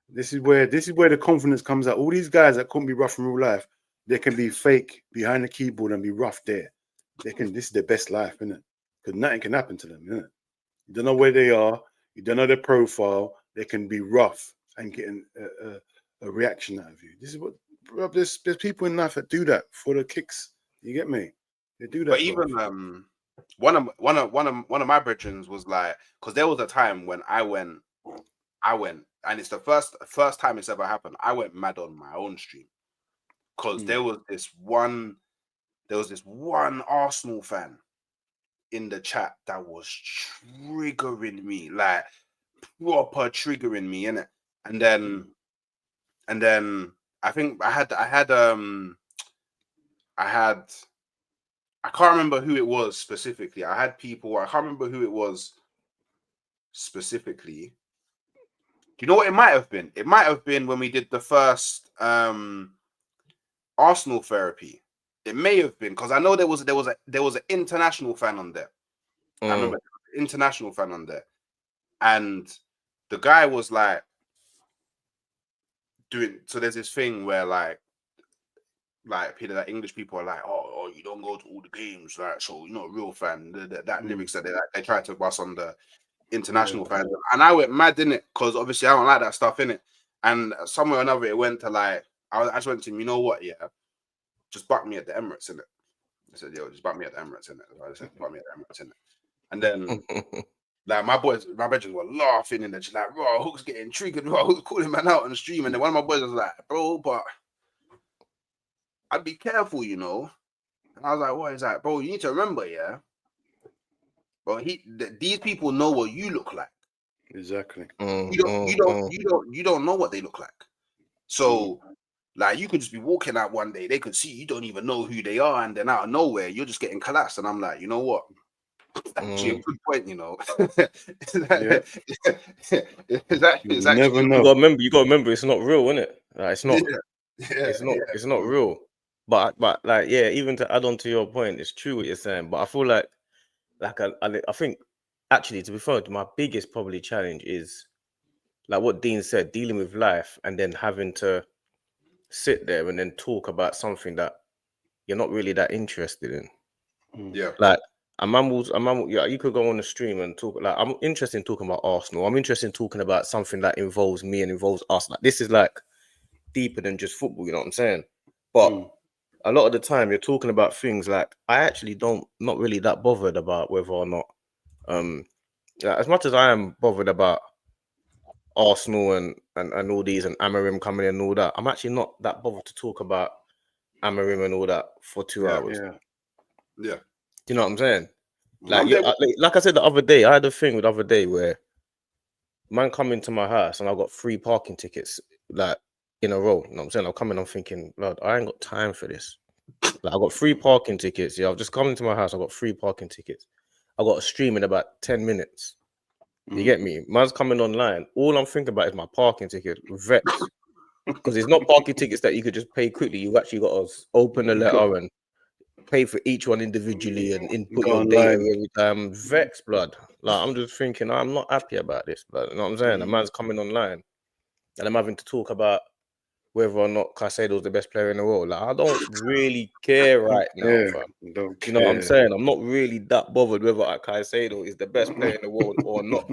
This is where the confidence comes out. All these guys that couldn't be rough in real life, they can be fake behind the keyboard and be rough there. This is their best life, isn't it? Because nothing can happen to them, isn't it? You don't know where they are. You don't know their profile. They can be rough and get a reaction out of you. This is what, bro, there's people in life that do that for the kicks. You get me? They do that. But even one of my brethren was like, because there was a time when I went, and it's the first time it's ever happened. I went mad on my own stream because there was this one Arsenal fan in the chat that was triggering me, like, proper triggering me, innit? And then I think I can't remember who it was specifically. I can't remember who it was specifically. Do you know what it might have been? It might have been when we did the first Arsenal therapy. It may have been because I know there was an international fan on there. I remember international fan on there, and the guy was like doing. So there's this thing where like people, like, English people are like, oh, you don't go to all the games, like, so you're not a real fan. That lyrics that they try to bust on the international fans, and I went mad in it because obviously I don't like that stuff in it. And somewhere or another, it went to like I just went to him. You know what? Yeah, just buck me at the Emirates in it. I said, yo, just buck me at the Emirates in it. I said, buck me at the Emirates in it. And then, like, my brethren were laughing, and they're just like, bro, Hook's getting triggered, bro, Hook's calling man out on the stream. And then one of my boys was like, bro, but I'd be careful, you know. And I was like, what is that, bro? You need to remember, yeah. But these people know what you look like. Exactly. You don't know what they look like. So like you could just be walking out one day, they could see you don't even know who they are, and then out of nowhere you're just getting collapsed. And I'm like, you know what? Actually, a good point. You know, Yeah. it's never actually, know. You gotta remember, it's not real, isn't it? Like, it's not. It's not real. But like, yeah, even to add on to your point, it's true what you're saying. But I feel like I think actually, to be fair, my biggest probably challenge is like what Dean said, dealing with life and then having to sit there and then talk about something that you're not really that interested in. Yeah. Like yeah, you could go on the stream and talk. Like, I'm interested in talking about Arsenal. I'm interested in talking about something that involves me and involves us. Like, this is like deeper than just football, you know what I'm saying? But a lot of the time you're talking about things like I actually not really that bothered about whether or not like, as much as I am bothered about Arsenal and all these and Amarim coming in and all that, I'm actually not that bothered to talk about Amarim and all that for 2 hours. Yeah. Do you know what I'm saying? Like I said the other day, I had a thing the other day where man come into my house and I got 3 parking tickets like in a row. You know what I'm saying? I'm coming, I'm thinking, Lord, I ain't got time for this. Like, I got 3 parking tickets. Yeah, I've just come into my house. I got 3 parking tickets. I got a stream in about 10 minutes. You get me? Man's coming online. All I'm thinking about is my parking ticket. Vex. Because it's not parking tickets that you could just pay quickly. You actually got to open the letter and pay for each one individually and input your data every time. Vex, blood. Like, I'm just thinking, I'm not happy about this, blood. You know what I'm saying? The man's coming online and I'm having to talk about whether or not Caicedo's the best player in the world. Like, I don't really care right now, fam. You know what I'm saying? I'm not really that bothered whether Caicedo is the best player in the world or not.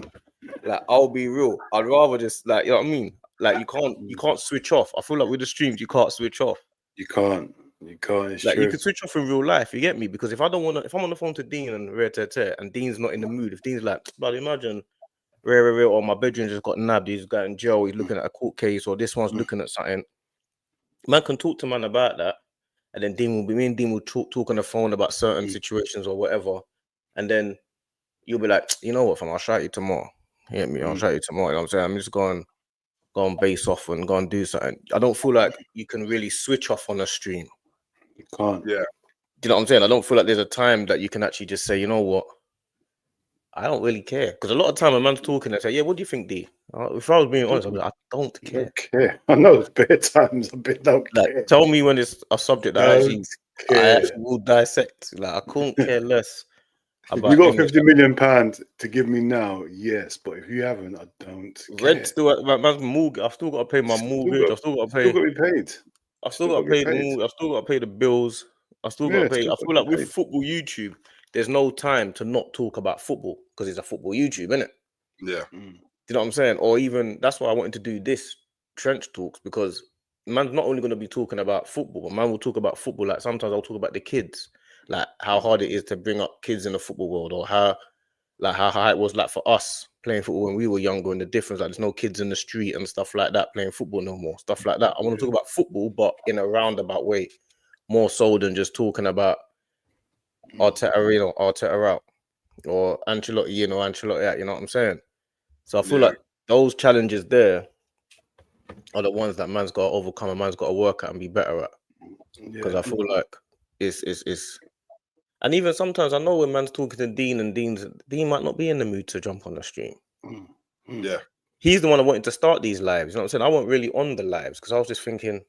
Like, I'll be real. I'd rather just, like, you know what I mean? Like, you can't switch off. I feel like with the streams, you can't switch off. You can't. It's like true. You can switch off in real life. You get me? Because if I'm on the phone to Dean and and Dean's not in the mood, if Dean's like, but imagine or my bedroom just got nabbed, he's got in jail, he's looking at a court case, or this one's looking at something. Man can talk to man about that, and then me and Dean will talk on the phone about certain situations or whatever, and then you'll be like, you know what, fam, I'll shout you tomorrow. You get me? I'll shout you tomorrow. You know what I'm saying? I'm just going base off and go and do something. I don't feel like you can really switch off on a stream. You can't. Yeah. Do you know what I'm saying? I don't feel like there's a time that you can actually just say, you know what, I don't really care. Because a lot of time a man's talking and say, yeah, what do you think, D? If I was being honest, I'd be like, I don't care. I know it's bare times. I don't care. Tell me when it's a subject that I actually will dissect. Like, I couldn't care less about. You got £50 million to give me now, yes, but if you haven't, I don't care. Rent still at man's mortgage. I've still got to pay my mortgage. I've still got to pay. Still got to be paid. I've still got to pay the mortgage. I've still got to pay the bills. I've still got to pay. I feel like with football YouTube, there's no time to not talk about football because it's a football YouTube, isn't it? Yeah. Do you know what I'm saying? Or even that's why I wanted to do this trench talks, because man's not only going to be talking about football, but man will talk about football. Like, sometimes I'll talk about the kids, like how hard it is to bring up kids in the football world, or how it was like for us playing football when we were younger, and the difference, like there's no kids in the street and stuff like that playing football no more, stuff like that. I want to talk about football, but in a roundabout way, more so than just talking about Arteta out, or Ancelotti in or Ancelotti out. You know what I'm saying? So I feel like those challenges there are the ones that man's got to overcome and man's got to work at and be better at. Because I feel like it's and even sometimes I know when man's talking to Dean and Dean might not be in the mood to jump on the stream. Yeah. He's the one that wanted to start these lives. You know what I'm saying? I wasn't really on the lives because I was just thinking,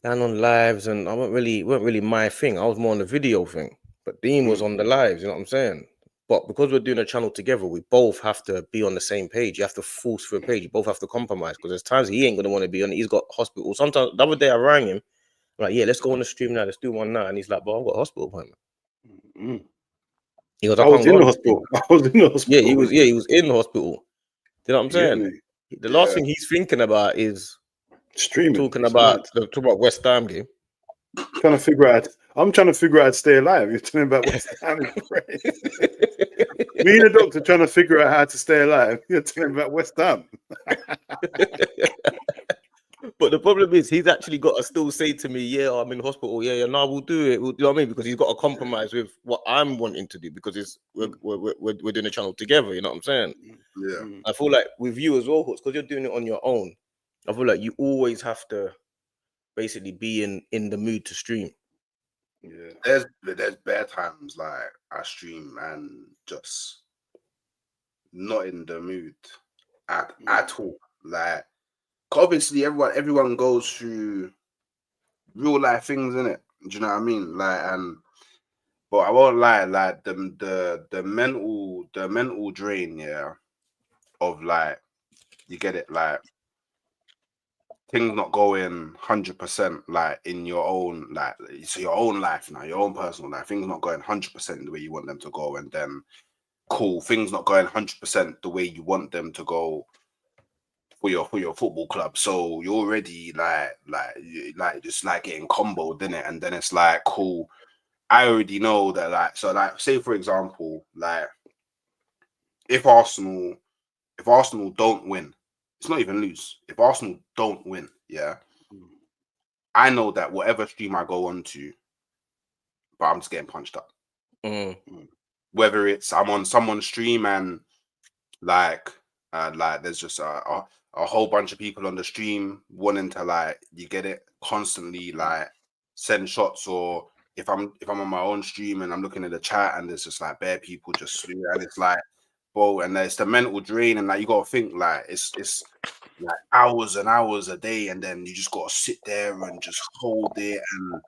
man, on lives, and I weren't really my thing. I was more on the video thing. But Dean was on the lives, you know what I'm saying? But because we're doing a channel together, we both have to be on the same page. You have to force for a page. You both have to compromise, because there's times he ain't going to want to be on it. He's got hospital. Sometimes, the other day I rang him, I'm like, yeah, let's go on the stream now. Let's do one now. And he's like, but I've got a hospital appointment. He goes, I was in the hospital. Yeah, he was in the hospital. You know what I'm saying? The last thing he's thinking about is streaming. Talking about West Ham game. I'm trying to figure out how to stay alive. You're telling about West Ham. Me and the doctor trying to figure out how to stay alive. You're telling about West Ham. But the problem is, he's actually got to still say to me, "Yeah, I'm in hospital. Yeah, no, we'll do it." You know what I mean? Because he's got to compromise with what I'm wanting to do because it's we're doing a channel together. You know what I'm saying? Yeah. I feel like with you as well, because you're doing it on your own. I feel like you always have to basically be in the mood to stream. Yeah. There's bare times like I stream and just not in the mood at all. Like obviously everyone goes through real life things, innit? Do you know what I mean? But I won't lie, like the mental drain, yeah, of like you get it, like things not going 100% like in your own like so your own life now, your own personal life, things not going 100% the way you want them to go, and then cool, things not going 100% the way you want them to go for your football club. So you're already like just like getting comboed, innit? And then it's like cool. I already know that like say for example, like if Arsenal don't win, it's not even lose. If Arsenal don't win, yeah, I know that whatever stream I go on to, but I'm just getting punched up. Whether it's I'm on someone's stream and like there's just a whole bunch of people on the stream wanting to like you get it constantly like send shots, or if I'm on my own stream and I'm looking at the chat and there's just like bare people just and it's like bro, and there's the mental drain, and like you gotta think like it's like hours and hours a day, and then you just gotta sit there and just hold it, and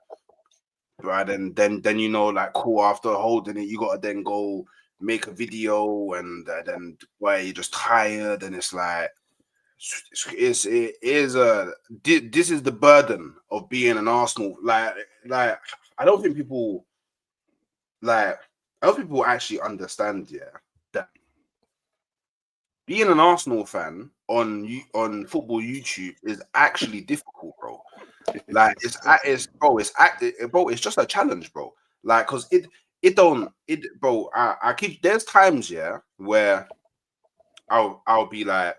right, and then you know like cool, after holding it you gotta then go make a video, and then where you're just tired, and it's like this is the burden of being an Arsenal like I don't think people actually understand that being an Arsenal fan on football YouTube is actually difficult, bro. Like it's just a challenge, bro. Like because bro. I keep there's times where I'll be like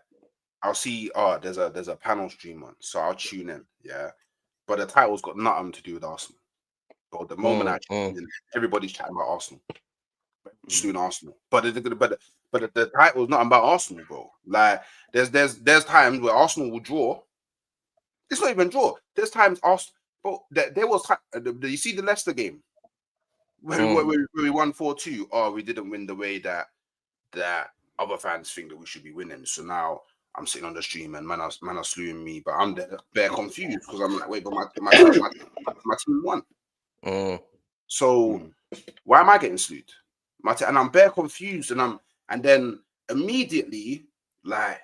I'll see there's a panel stream on, so I'll tune in, but the title's got nothing to do with Arsenal. But the moment I tune in, everybody's chatting about Arsenal, just doing Arsenal. But the title's not about Arsenal, bro. Like there's times where Arsenal will draw. It's not even draw. There's times Arsenal, bro. There was you see the Leicester game where we won 4-2. Oh, we didn't win the way that other fans think that we should be winning. So now I'm sitting on the stream and man are slewing me, but I'm bare confused because I'm like, wait, but my team won. So why am I getting slewed? And I'm bare confused, and then immediately like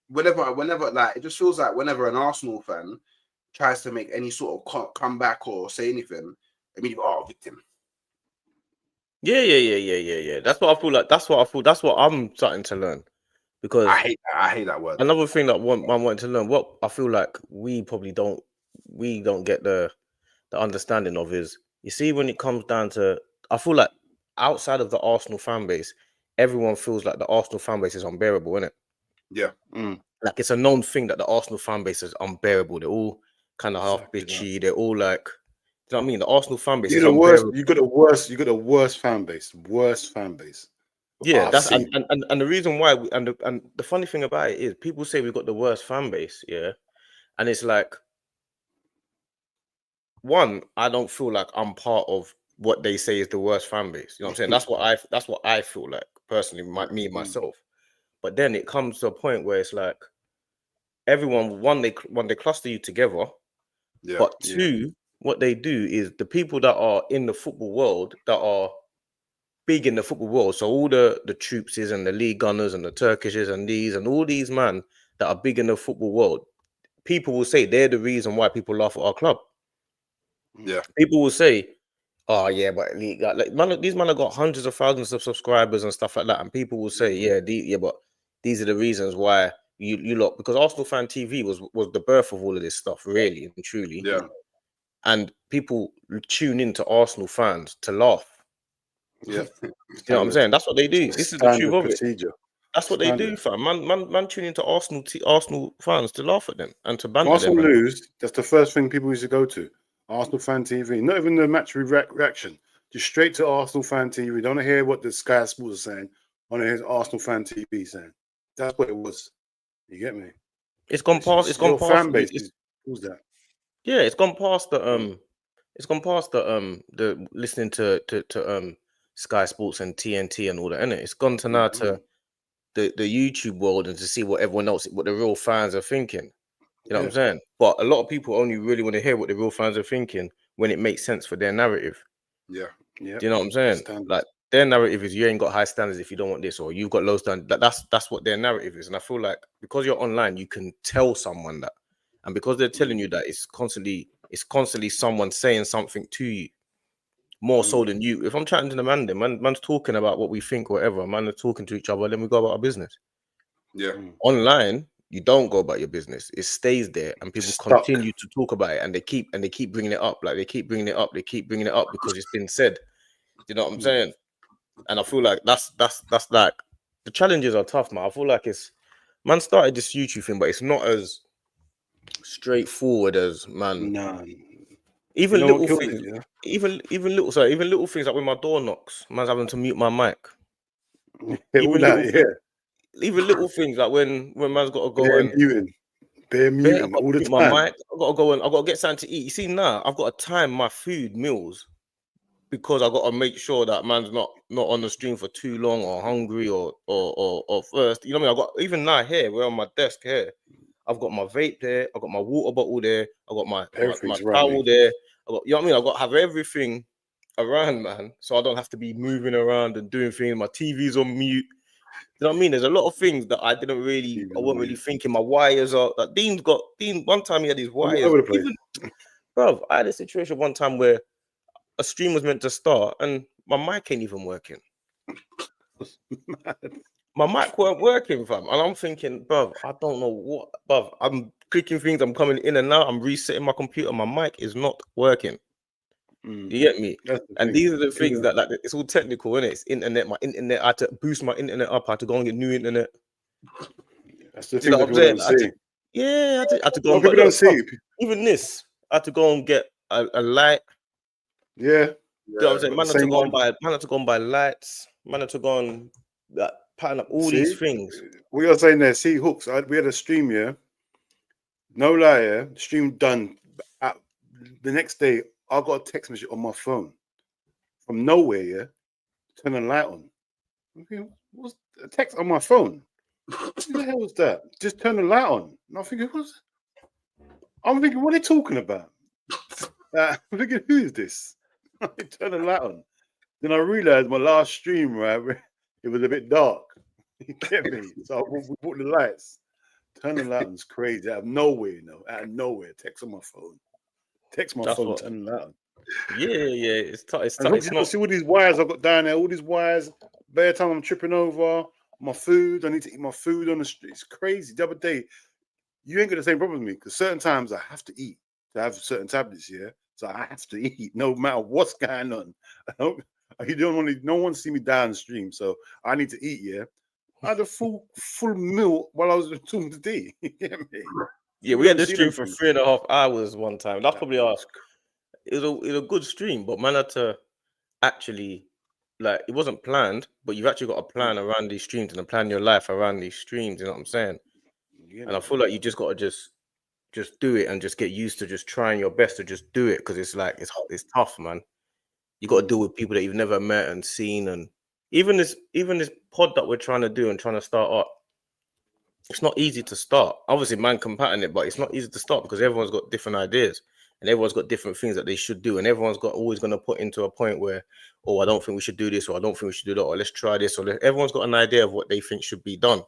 whenever like it just feels like whenever an Arsenal fan tries to make any sort of comeback or say anything, immediately victim. Yeah. That's what I feel like. That's what I'm starting to learn. Because I hate that word. Another thing that I'm wanting to learn, what I feel like we probably don't get the understanding of is, you see, when it comes down to, I feel like outside of the Arsenal fan base, everyone feels like the Arsenal fan base is unbearable, isn't it? Yeah. Like it's a known thing that the Arsenal fan base is unbearable. They're all kind of half bitchy. They're all like, do you know what I mean? The Arsenal fan base is unbearable. You got the worst fan base. Worst fan base. Yeah, that's and the reason why and the funny thing about it is people say we've got the worst fan base, and it's like, one, I don't feel like I'm part of what they say is the worst fan base. You know what I'm saying? That's what I feel like personally, myself. But then it comes to a point where it's like everyone, one, they cluster you together, but two, what they do is the people that are in the football world that are big in the football world, so all the troopses and the league gunners and the Turkishes and all these man that are big in the football world, people will say they're the reason why people laugh at our club. Yeah, people will say, "Oh yeah, but these men have got hundreds of thousands of subscribers and stuff like that," and people will say, but these are the reasons why you lot, because Arsenal Fan TV was the birth of all of this stuff, really and truly. Yeah, and people tune into Arsenal fans to laugh. Yeah. You know what I'm saying? That's what they do. This is the truth of it. That's what they do, fam. Man tune into Arsenal fans to laugh at them and to banter them. Arsenal lose, that's the first thing people used to go to. Arsenal fan TV. Not even the match reaction. Just straight to Arsenal fan TV. Don't hear what the Sky Sports are saying. I want to hear Arsenal fan TV saying. That's what it was. You get me? It's gone past. It's gone past. Fan base. Who's that? Yeah, it's gone past the It's gone past the listening to Sky Sports and TNT and all that, innit? It's gone to now to the YouTube world and to see what everyone else, what the real fans are thinking. You know what I'm saying? But a lot of people only really want to hear what the real fans are thinking when it makes sense for their narrative. Yeah. Do you know what I'm saying? Like their narrative is you ain't got high standards if you don't want this, or you've got low standards. That's what their narrative is. And I feel like because you're online, you can tell someone that. And because they're telling you that, it's constantly someone saying something to you. More so than you. If I'm chatting to the man's talking about what we think or whatever, man are talking to each other, then we go about our business. Yeah. Online, you don't go about your business. It stays there and people continue to talk about it and they keep bringing it up. Like they keep bringing it up because it's been said. You know what I'm saying? And I feel like that's like the challenges are tough, man. I feel like man started this YouTube thing, but it's not as straightforward as man. No. Even little things, even little things like when my door knocks, man's having to mute my mic. Even little things like when man's got to go bare muting all the time. My mic, I got to get something to eat. You see, now I've got to time my food meals because I got to make sure that man's not on the stream for too long or hungry or first. You know what I mean? I got even now here, we're on my desk here. I've got my vape there. I got my water bottle there. I got my towel there. I got, you know what I mean? I got to have everything around, man, so I don't have to be moving around and doing things. My TV's on mute. You know what I mean? There's a lot of things that I wasn't really thinking. My wires are. Like Dean. One time he had his wires. Bro, I had a situation one time where a stream was meant to start and my mic ain't even working. My mic weren't working, fam. And I'm thinking, bruv, I don't know what, bruv. I'm clicking things, I'm coming in and out, I'm resetting my computer, my mic is not working. You get me? And these are the things that, like, it's all technical, innit? It's internet, my internet, I had to boost my internet up, I had to go and get new internet. That's the thing that people don't see. I had to go and people don't see. Even this, I had to go and get a light. Yeah. You know what I'm saying? Man had to go and buy lights. Man had to go and pattern up all these things. What you're saying there, see, Hooks, we had a stream, yeah. No lie, yeah. Stream done. The next day, I got a text message on my phone from nowhere, yeah. Turn the light on. What's a text on my phone? What the hell was that? Just turn the light on. And I'm thinking, what are they talking about? I'm thinking, who is this? I turn the light on. Then I realized my last stream, right, it was a bit dark. You get me? So we put the lights. Turn the light on. It's crazy. Out of nowhere, Out of nowhere. Text on my phone. Turn the light on. Yeah. It's tough. It's not. See all these wires I got down there. All these wires. Bare time I'm tripping over my food. I need to eat my food on the street. It's crazy. The other day, you ain't got the same problem with me because certain times I have to eat to have certain tablets. Yeah, so I have to eat no matter what's going on. No one see me down the stream, so I need to eat. Yeah, I had a full meal while I was talking to D. You get me? Yeah, we had the stream for 3.5 hours one time. That's probably it was a good stream, but man had to actually, like, it wasn't planned, but you've actually got to plan around these streams and plan your life around these streams. You know what I'm saying? Yeah, and I feel like you just got to just do it and just get used to just trying your best to just do it because it's like it's tough, man. You got to deal with people that you've never met and seen, and even this pod that we're trying to do and trying to start up. It's not easy to start. Obviously, man can pattern it, but it's not easy to start because everyone's got different ideas and everyone's got different things that they should do, and everyone's always going to put into a point where, I don't think we should do this, or I don't think we should do that, or let's try this, everyone's got an idea of what they think should be done. Do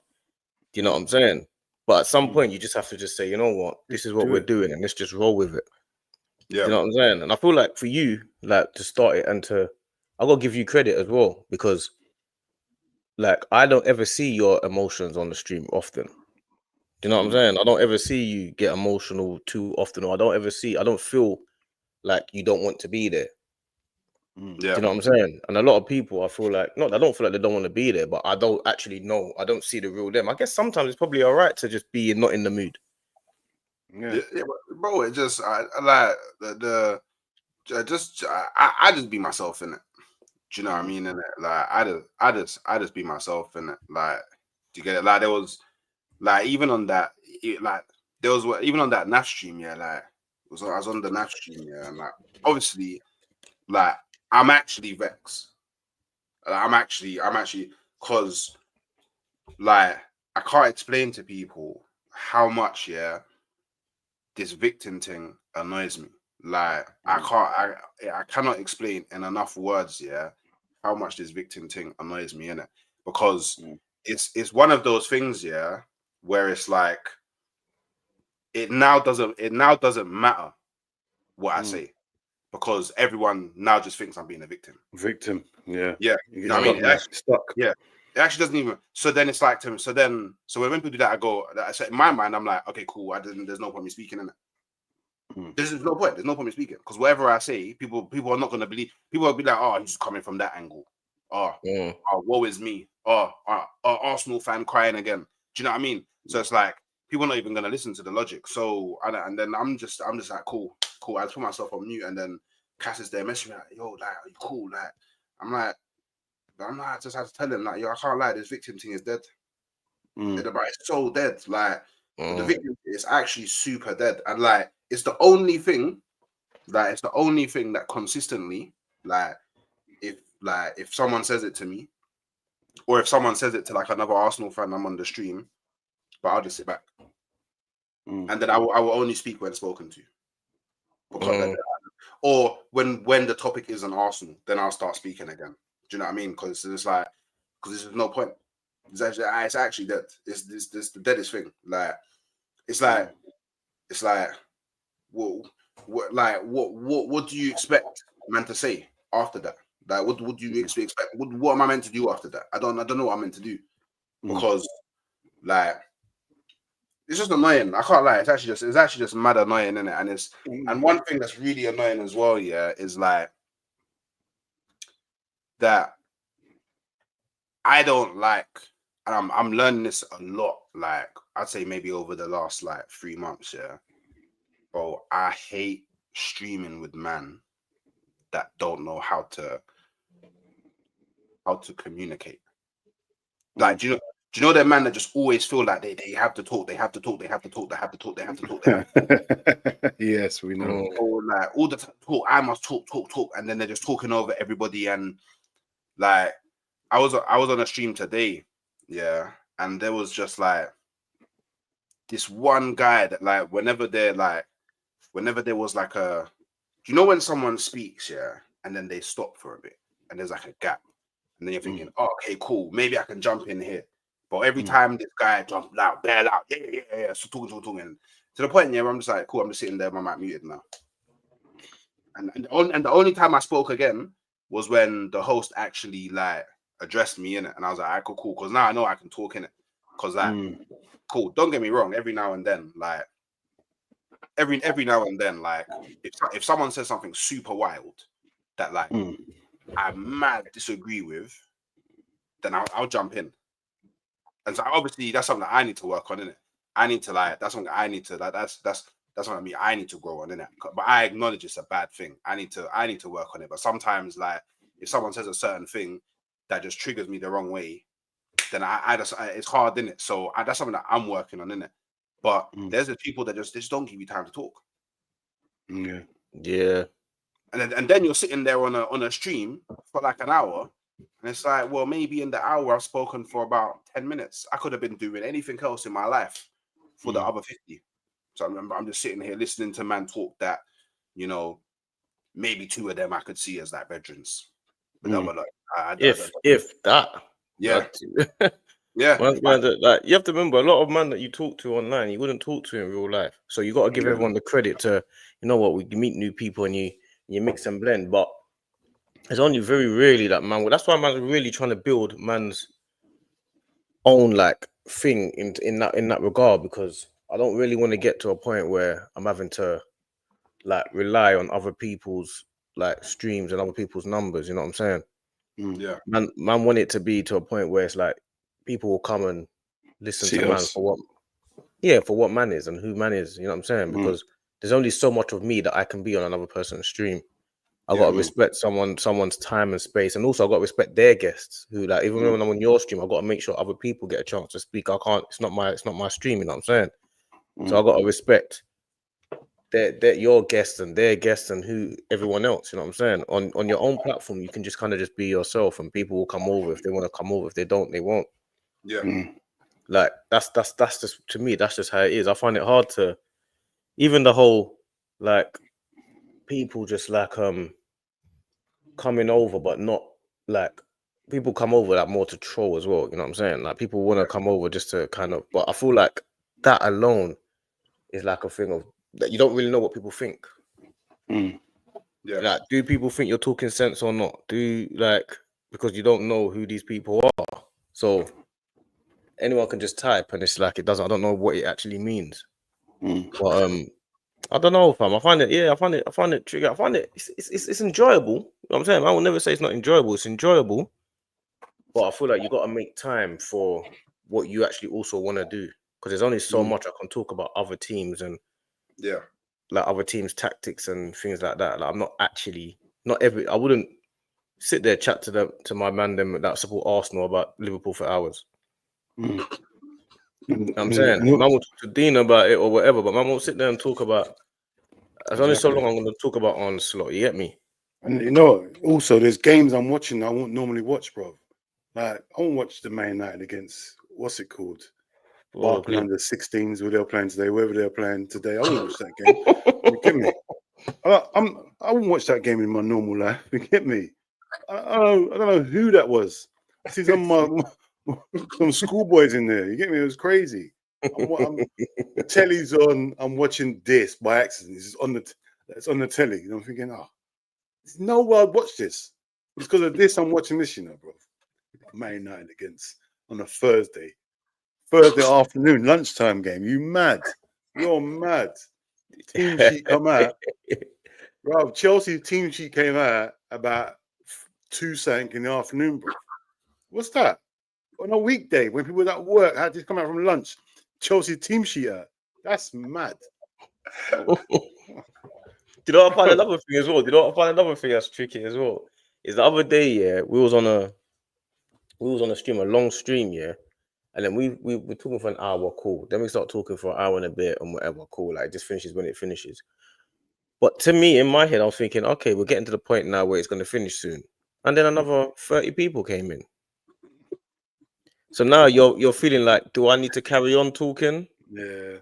you know what I'm saying? But at some point, you just have to just say, you know what, this is what we're doing, and let's just roll with it. Yeah, you know what I'm saying? And I feel like for you, like, to start it and I got to give you credit as well because, like, I don't ever see your emotions on the stream often. Do you know what I'm saying? I don't ever see you get emotional too often, or I don't feel like you don't want to be there. Mm. Do you know what I'm saying? And a lot of people, I feel like, I don't feel like they don't want to be there, but I don't actually know. I don't see the real them. I guess sometimes it's probably all right to just be not in the mood. Yeah, bro. It just I like I just be myself in it. Do you know what I mean? In it, like I just be myself in it. Like, do you get it? Like there was like even on that even on that NAF stream, yeah. Like I was on the NAF stream, yeah, and like obviously, like I'm actually vexed. I'm actually because like I can't explain to people how much this victim thing annoys me. Like I cannot explain in enough words how much this victim thing annoys me, innit? Because it's one of those things where it's like it now doesn't matter what I say because everyone now just thinks I'm being a victim. Yeah. You know what I mean? Stuck. Yeah. It actually doesn't even. So then it's like to. So when people do that, I go. So in my mind, I'm like, okay, cool. There's no point me speaking in it. There's no point. There's no point me speaking because whatever I say, people are not gonna believe. People will be like, oh, he's coming from that angle. Oh, woe is me. Arsenal fan crying again. Do you know what I mean? So it's like people are not even gonna listen to the logic. So and then I'm just like, cool. I just put myself on mute, and then Cass is there messaging me like, yo, like, are you cool? Like, I just had to tell him, like, yo, I can't lie, this victim thing is dead. It's so dead. Like, the victim is actually super dead. And, like, it's the only thing that consistently, if someone says it to me, or if someone says it to, like, another Arsenal fan, I'm on the stream, but I'll just sit back. And then I will only speak when spoken to. Because or when the topic isn't Arsenal, then I'll start speaking again. Do you know what I mean? Because there's no point. It's actually dead. It's the deadest thing. Like it's like what do you expect man to say after that? Like what do you expect? What am I meant to do after that? I don't know what I'm meant to do because like it's just annoying. I can't lie. It's actually just mad annoying, isn't it? And one thing that's really annoying as well, is like that I don't like, and I'm learning this a lot. Like I'd say maybe over the last like 3 months, bro. I hate streaming with men that don't know how to communicate. Like, do you know that man that just always feel like they have to talk, Yes, we know. Or like all the time, talk. I must talk, and then they're just talking over everybody. And like, I was on a stream today, and there was just like this one guy that like whenever there was like a, do you know when someone speaks, and then they stop for a bit, and there's like a gap, and then you're thinking, oh, okay, cool, maybe I can jump in here. But every time this guy jumps loud, bare loud, so talking, to the point where I'm just like, cool, I'm just sitting there, my mic muted now. And the only time I spoke again was when the host actually like addressed me in it, and I was like, alright, cool, because now I know I can talk in it. Because like, cool, don't get me wrong, every now and then, like, every now and then, like, if someone says something super wild that like I mad disagree with, then I'll jump in. And so obviously that's something that I need to work on, innit? I need to like that's something I need to like that's what I mean. I need to grow on, innit? But I acknowledge it's a bad thing. I need to work on it. But sometimes like if someone says a certain thing that just triggers me the wrong way, then I just it's hard, innit? So that's something that I'm working on, innit? But there's the people that just don't give you time to talk. Yeah. And then you're sitting there on a stream for like an hour, and it's like, well, maybe in the hour I've spoken for about 10 minutes. I could have been doing anything else in my life for the other 50. So I remember I'm just sitting here listening to man talk that, you know, maybe 2 of them I could see as like veterans. But like, if that. Yeah. Yeah. Like, you have to remember, a lot of men that you talk to online, you wouldn't talk to in real life. So you got to give everyone the credit to, you know what, we meet new people and you mix and blend. But it's only very rarely that man. Well, that's why man's really trying to build man's own like thing in that regard, because I don't really want to get to a point where I'm having to like rely on other people's like streams and other people's numbers. You know what I'm saying? Yeah. Man want it to be to a point where it's like people will come and listen See to man us. for what man is and who man is. You know what I'm saying? Because there's only so much of me that I can be on another person's stream. I got to respect someone's time and space, and also I got to respect their guests. Who, like, even when I'm on your stream, I got to make sure other people get a chance to speak. I can't. It's not my stream. You know what I'm saying? So I got to respect their your guests and their guests and who everyone else. You know what I'm saying? On your own platform, you can just kind of just be yourself, and people will come over if they want to come over. If they don't, they won't. Yeah. Like that's just, to me, that's just how it is. I find it hard to, even the whole, like, people just like coming over, but not like, people come over like more to troll as well. You know what I'm saying? Like, people want to come over just to kind of, but I feel like that alone is like a thing of that you don't really know what people think. Yeah. Like, do people think you're talking sense or not? Because you don't know who these people are. So anyone can just type, and it's like, I don't know what it actually means. But I don't know, fam. I find it tricky. I find it it's enjoyable. You know what I'm saying? I will never say it's not enjoyable. It's enjoyable. But I feel like you got to make time for what you actually also want to do. Because there's only so much I can talk about other teams and like other teams' tactics and things like that. Like, I'm not actually I wouldn't sit there chat to my man them that support Arsenal about Liverpool for hours. You know what I'm saying, man will talk to Dean about it or whatever, but man won't sit there and talk about. There's only so long I'm going to talk about Onslaught. You get me? And you know, also there's games I'm watching I won't normally watch, bro. Like, I won't watch the Man United against what's it called? Barking under 16s, where they're playing today, wherever they're playing today. I won't watch that game. You get me? I won't watch that game in my normal life. You get me? I don't know who that was. I see some schoolboys in there. You get me? It was crazy. The telly's on. I'm watching this by accident. It's on the telly. You know, I'm thinking, there's no way I'd watch this. It's because of this I'm watching this, you know, bro. Man United against on a Thursday afternoon, lunchtime game. You mad? You're mad. Team sheet come out. Bro, Chelsea team sheet came out about 2:00 in the afternoon, bro. What's that? On a weekday when people at work had to come out from lunch. Chelsea team sheet out. That's mad. Do you know what I find another thing as well? Do you know what I find another thing that's tricky as well? Is the other day, we was on a stream, a long stream, and then we were talking for an hour, cool. Then we start talking for an hour and a bit and whatever, cool. Like, it just finishes when it finishes. But to me, in my head, I was thinking, okay, we're getting to the point now where it's going to finish soon. And then another 30 people came in. So now you're feeling like, do I need to carry on talking? Yeah.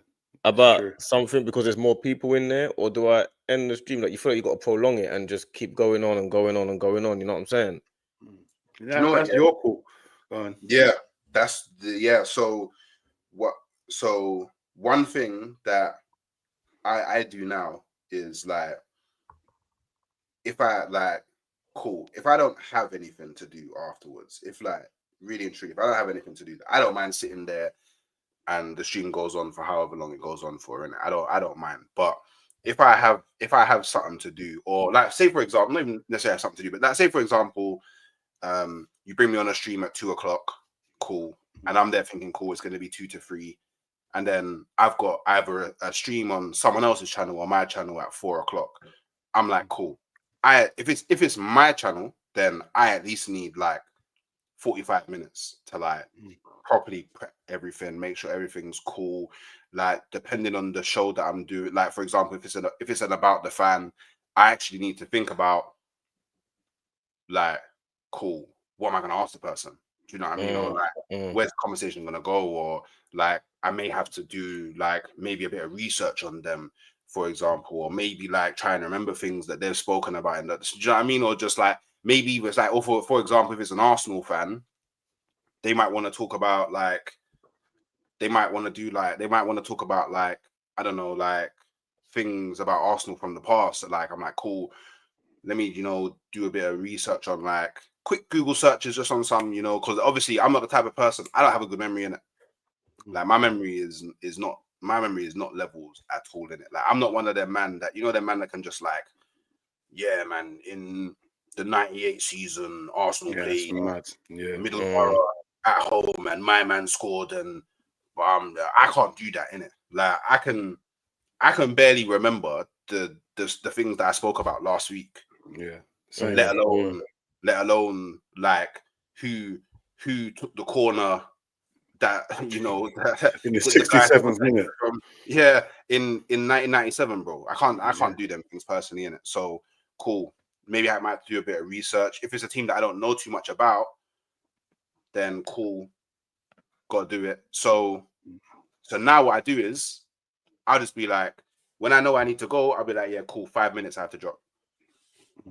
About something because there's more people in there, or do I end the stream? Like, you feel like you got to prolong it and just keep going on and going on and going on. You know what I'm saying? That's your call. Go on. Yeah, So So one thing that I do now is, like, if I don't have anything to do afterwards, if, like, really and truly, if I don't have anything to do, I don't mind sitting there and the stream goes on for however long it goes on for, and I don't mind. But if I have something to do, or, like, say for example, not even necessarily have something to do, but, like, say for example, you bring me on a stream at 2:00, cool, and I'm there thinking, cool, it's going to be 2 to 3, and then I've got either a stream on someone else's channel or my channel at 4:00. I'm like, cool. If it's my channel, then I at least need like 45 minutes to, like, properly prep everything, make sure everything's cool. Like, depending on the show that I'm doing, like, for example, if it's an about the fan, I actually need to think about, like, cool, what am I going to ask the person? Do you know what I mean? Or, like, where's the conversation going to go? Or, like, I may have to do, like, maybe a bit of research on them, for example, or maybe, like, try and remember things that they've spoken about in that. Do you know what I mean? Or just, like, maybe it's like, or for example, if it's an Arsenal fan, they might want to talk about, like, they might want to talk about, like, I don't know, like, things about Arsenal from the past. So, like, I'm like, cool, let me, do a bit of research on, like, quick Google searches just on some, because obviously I'm not the type of person, I don't have a good memory in it. Like, my memory is not levels at all in it. Like, I'm not one of them man that, them man that can just, like, yeah, man, in the 98 season, Arsenal Yeah, it's played mad. Yeah. Middlesbrough at home and my man scored, and I can't do that, innit? Like I can barely remember the things that I spoke about last week. Yeah. Mm. Let alone like who took the corner that In the the guy 67th minute. from in 1997, bro. I can't do them things personally, in it. So cool. Maybe I might do a bit of research. If it's a team that I don't know too much about, then cool, gotta do it. So now what I do is I'll just be like, when I know I need to go, I'll be like, yeah, cool, 5 minutes I have to drop.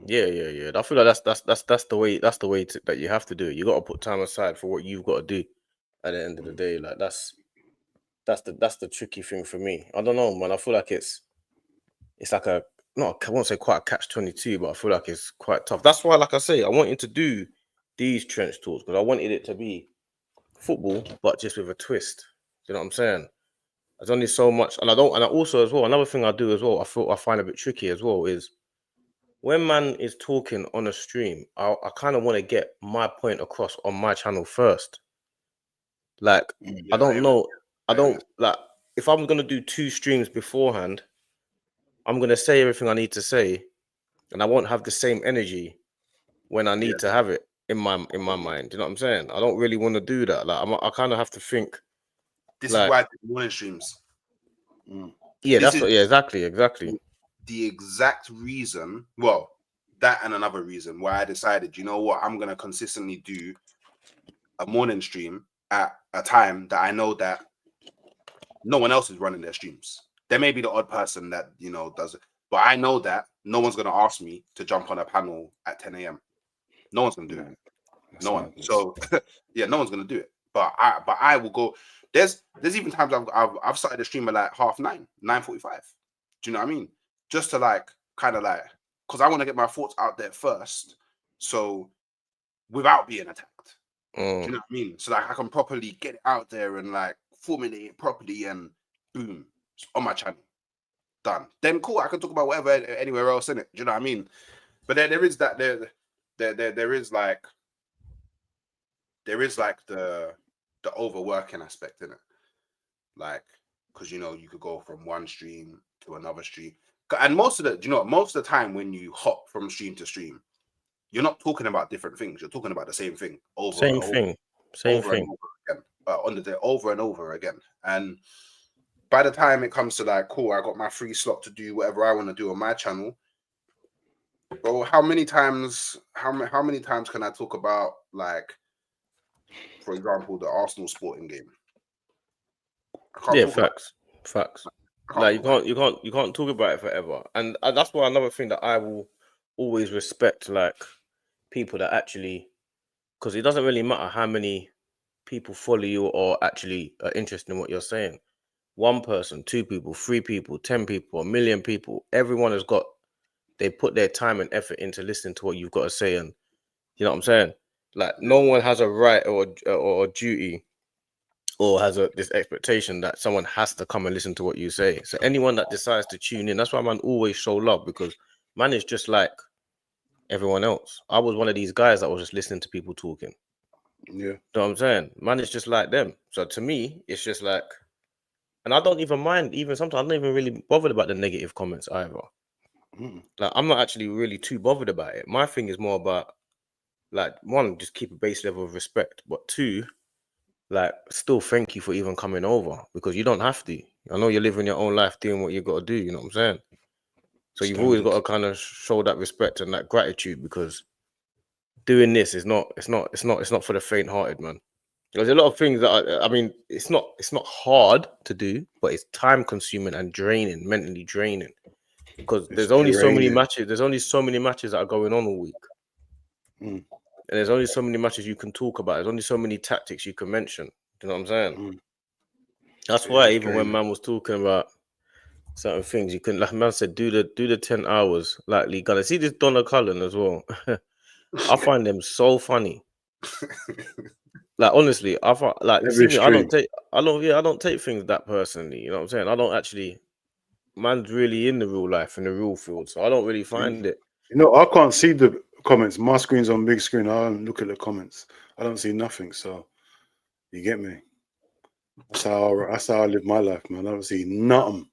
Yeah. I feel like that's the way that you have to do it. You got to put time aside for what you've got to do at the end of the day. Like that's the tricky thing for me. I don't know, man. I feel like it's like I won't say quite a catch-22, but I feel like it's quite tough. That's why, like I say, I wanted to do these trench talks because I wanted it to be football, but just with a twist. You know what I'm saying? There's only so much, and I also as well. Another thing I do as well, I find a bit tricky as well is when man is talking on a stream, I kind of want to get my point across on my channel first. Like, I don't know. I don't like if I'm gonna do 2 streams beforehand, I'm gonna say everything I need to say, and I won't have the same energy when I need to have it in my mind. You know what I'm saying? I don't really want to do that. Like, I kind of have to think. This Like, is why I do morning streams. Yeah, This that's what. Yeah, exactly. The exact reason. Well, that and another reason why I decided, you know what, I'm gonna consistently do a morning stream at a time that I know that no one else is running their streams. There may be the odd person that does it, but I know that no one's gonna ask me to jump on a panel at 10 a.m. No one's gonna do it. No one. So yeah, no one's gonna do it. But I will go. There's even times I've started a stream at like 9:30, 9:45. Do you know what I mean? Just to like kind of like, because I want to get my thoughts out there first. So without being attacked. Do you know what I mean? So like I can properly get it out there and like formulate it properly, and boom, it's on my channel. Done. Then cool, I can talk about whatever anywhere else in it. Do you know what I mean? But then there is that there is like the overworking aspect in it. Like, because you could go from one stream to another stream. And most of the time when you hop from stream to stream, you're not talking about different things. You're talking about the same thing over and over again, on the day, over and over again. And by the time it comes to like, cool, I got my free slot to do whatever I want to do on my channel. Bro, how many times can I talk about, like, for example, the Arsenal sporting game? Yeah, facts. Like you can't talk about it forever, and that's why another thing that I will always respect, like people that actually, because it doesn't really matter how many people follow you or actually are interested in what you're saying. 1 person, 2 people, 3 people, 10 people, 1 million people. Everyone they put their time and effort into listening to what you've got to say, and you know what I'm saying. Like no one has a right or duty or has this expectation that someone has to come and listen to what you say. So anyone that decides to tune in, that's why man always show love, because man is just like everyone else. I was one of these guys that was just listening to people talking. Yeah. You know what I'm saying? Man is just like them. So to me, it's just like, and I don't even mind, even sometimes I'm not even really bothered about the negative comments either. Like I'm not actually really too bothered about it. My thing is more about, like, 1, just keep a base level of respect, but 2, like, still thank you for even coming over, because you don't have to. I know you're living your own life doing what you got to do, you know what I'm saying? So you've always got to kind of show that respect and that gratitude, because doing this is not for the faint-hearted, man. There's a lot of things that I mean, it's not hard to do, but it's time consuming and draining, mentally draining, because there's only so many matches that are going on all week. And there's only so many matches you can talk about. There's only so many tactics you can mention. You know what I'm saying? That's why even when man was talking about certain things, you can, like man said, do the 10 hours. Like Lee Gunner. See this Donna Cullen as well. I find them so funny. Like honestly, I find, like, you see me, I don't take things that personally. You know what I'm saying? I don't actually. Man's really in the real life, in the real field, so I don't really find it. You know, I can't see the comments. My screen's on big screen. I don't look at the comments. I don't see nothing. So you get me. That's how I live my life, man. I don't see nothing.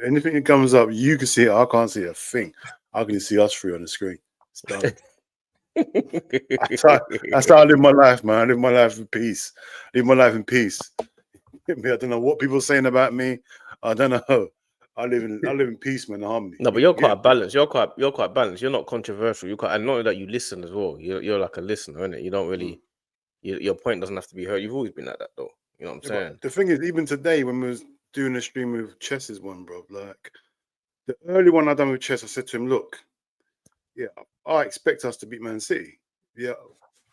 Anything that comes up, you can see it. I can't see a thing. I can see us three on the screen. It's done. That's how I live my life, man. I live my life in peace. I live my life in peace. I don't know what people are saying about me. I don't know. I live in peace, man, and harmony. No, but you're quite balanced. You're quite balanced. You're not controversial. You're quite, and not only that, you listen as well. You're like a listener, innit? You don't really your point doesn't have to be heard. You've always been like that, though. You know what I'm saying? The thing is, even today when we was doing a stream with Chess's one, bro, like the early one I done with Chess, I said to him, look, yeah, I expect us to beat Man City. Yeah,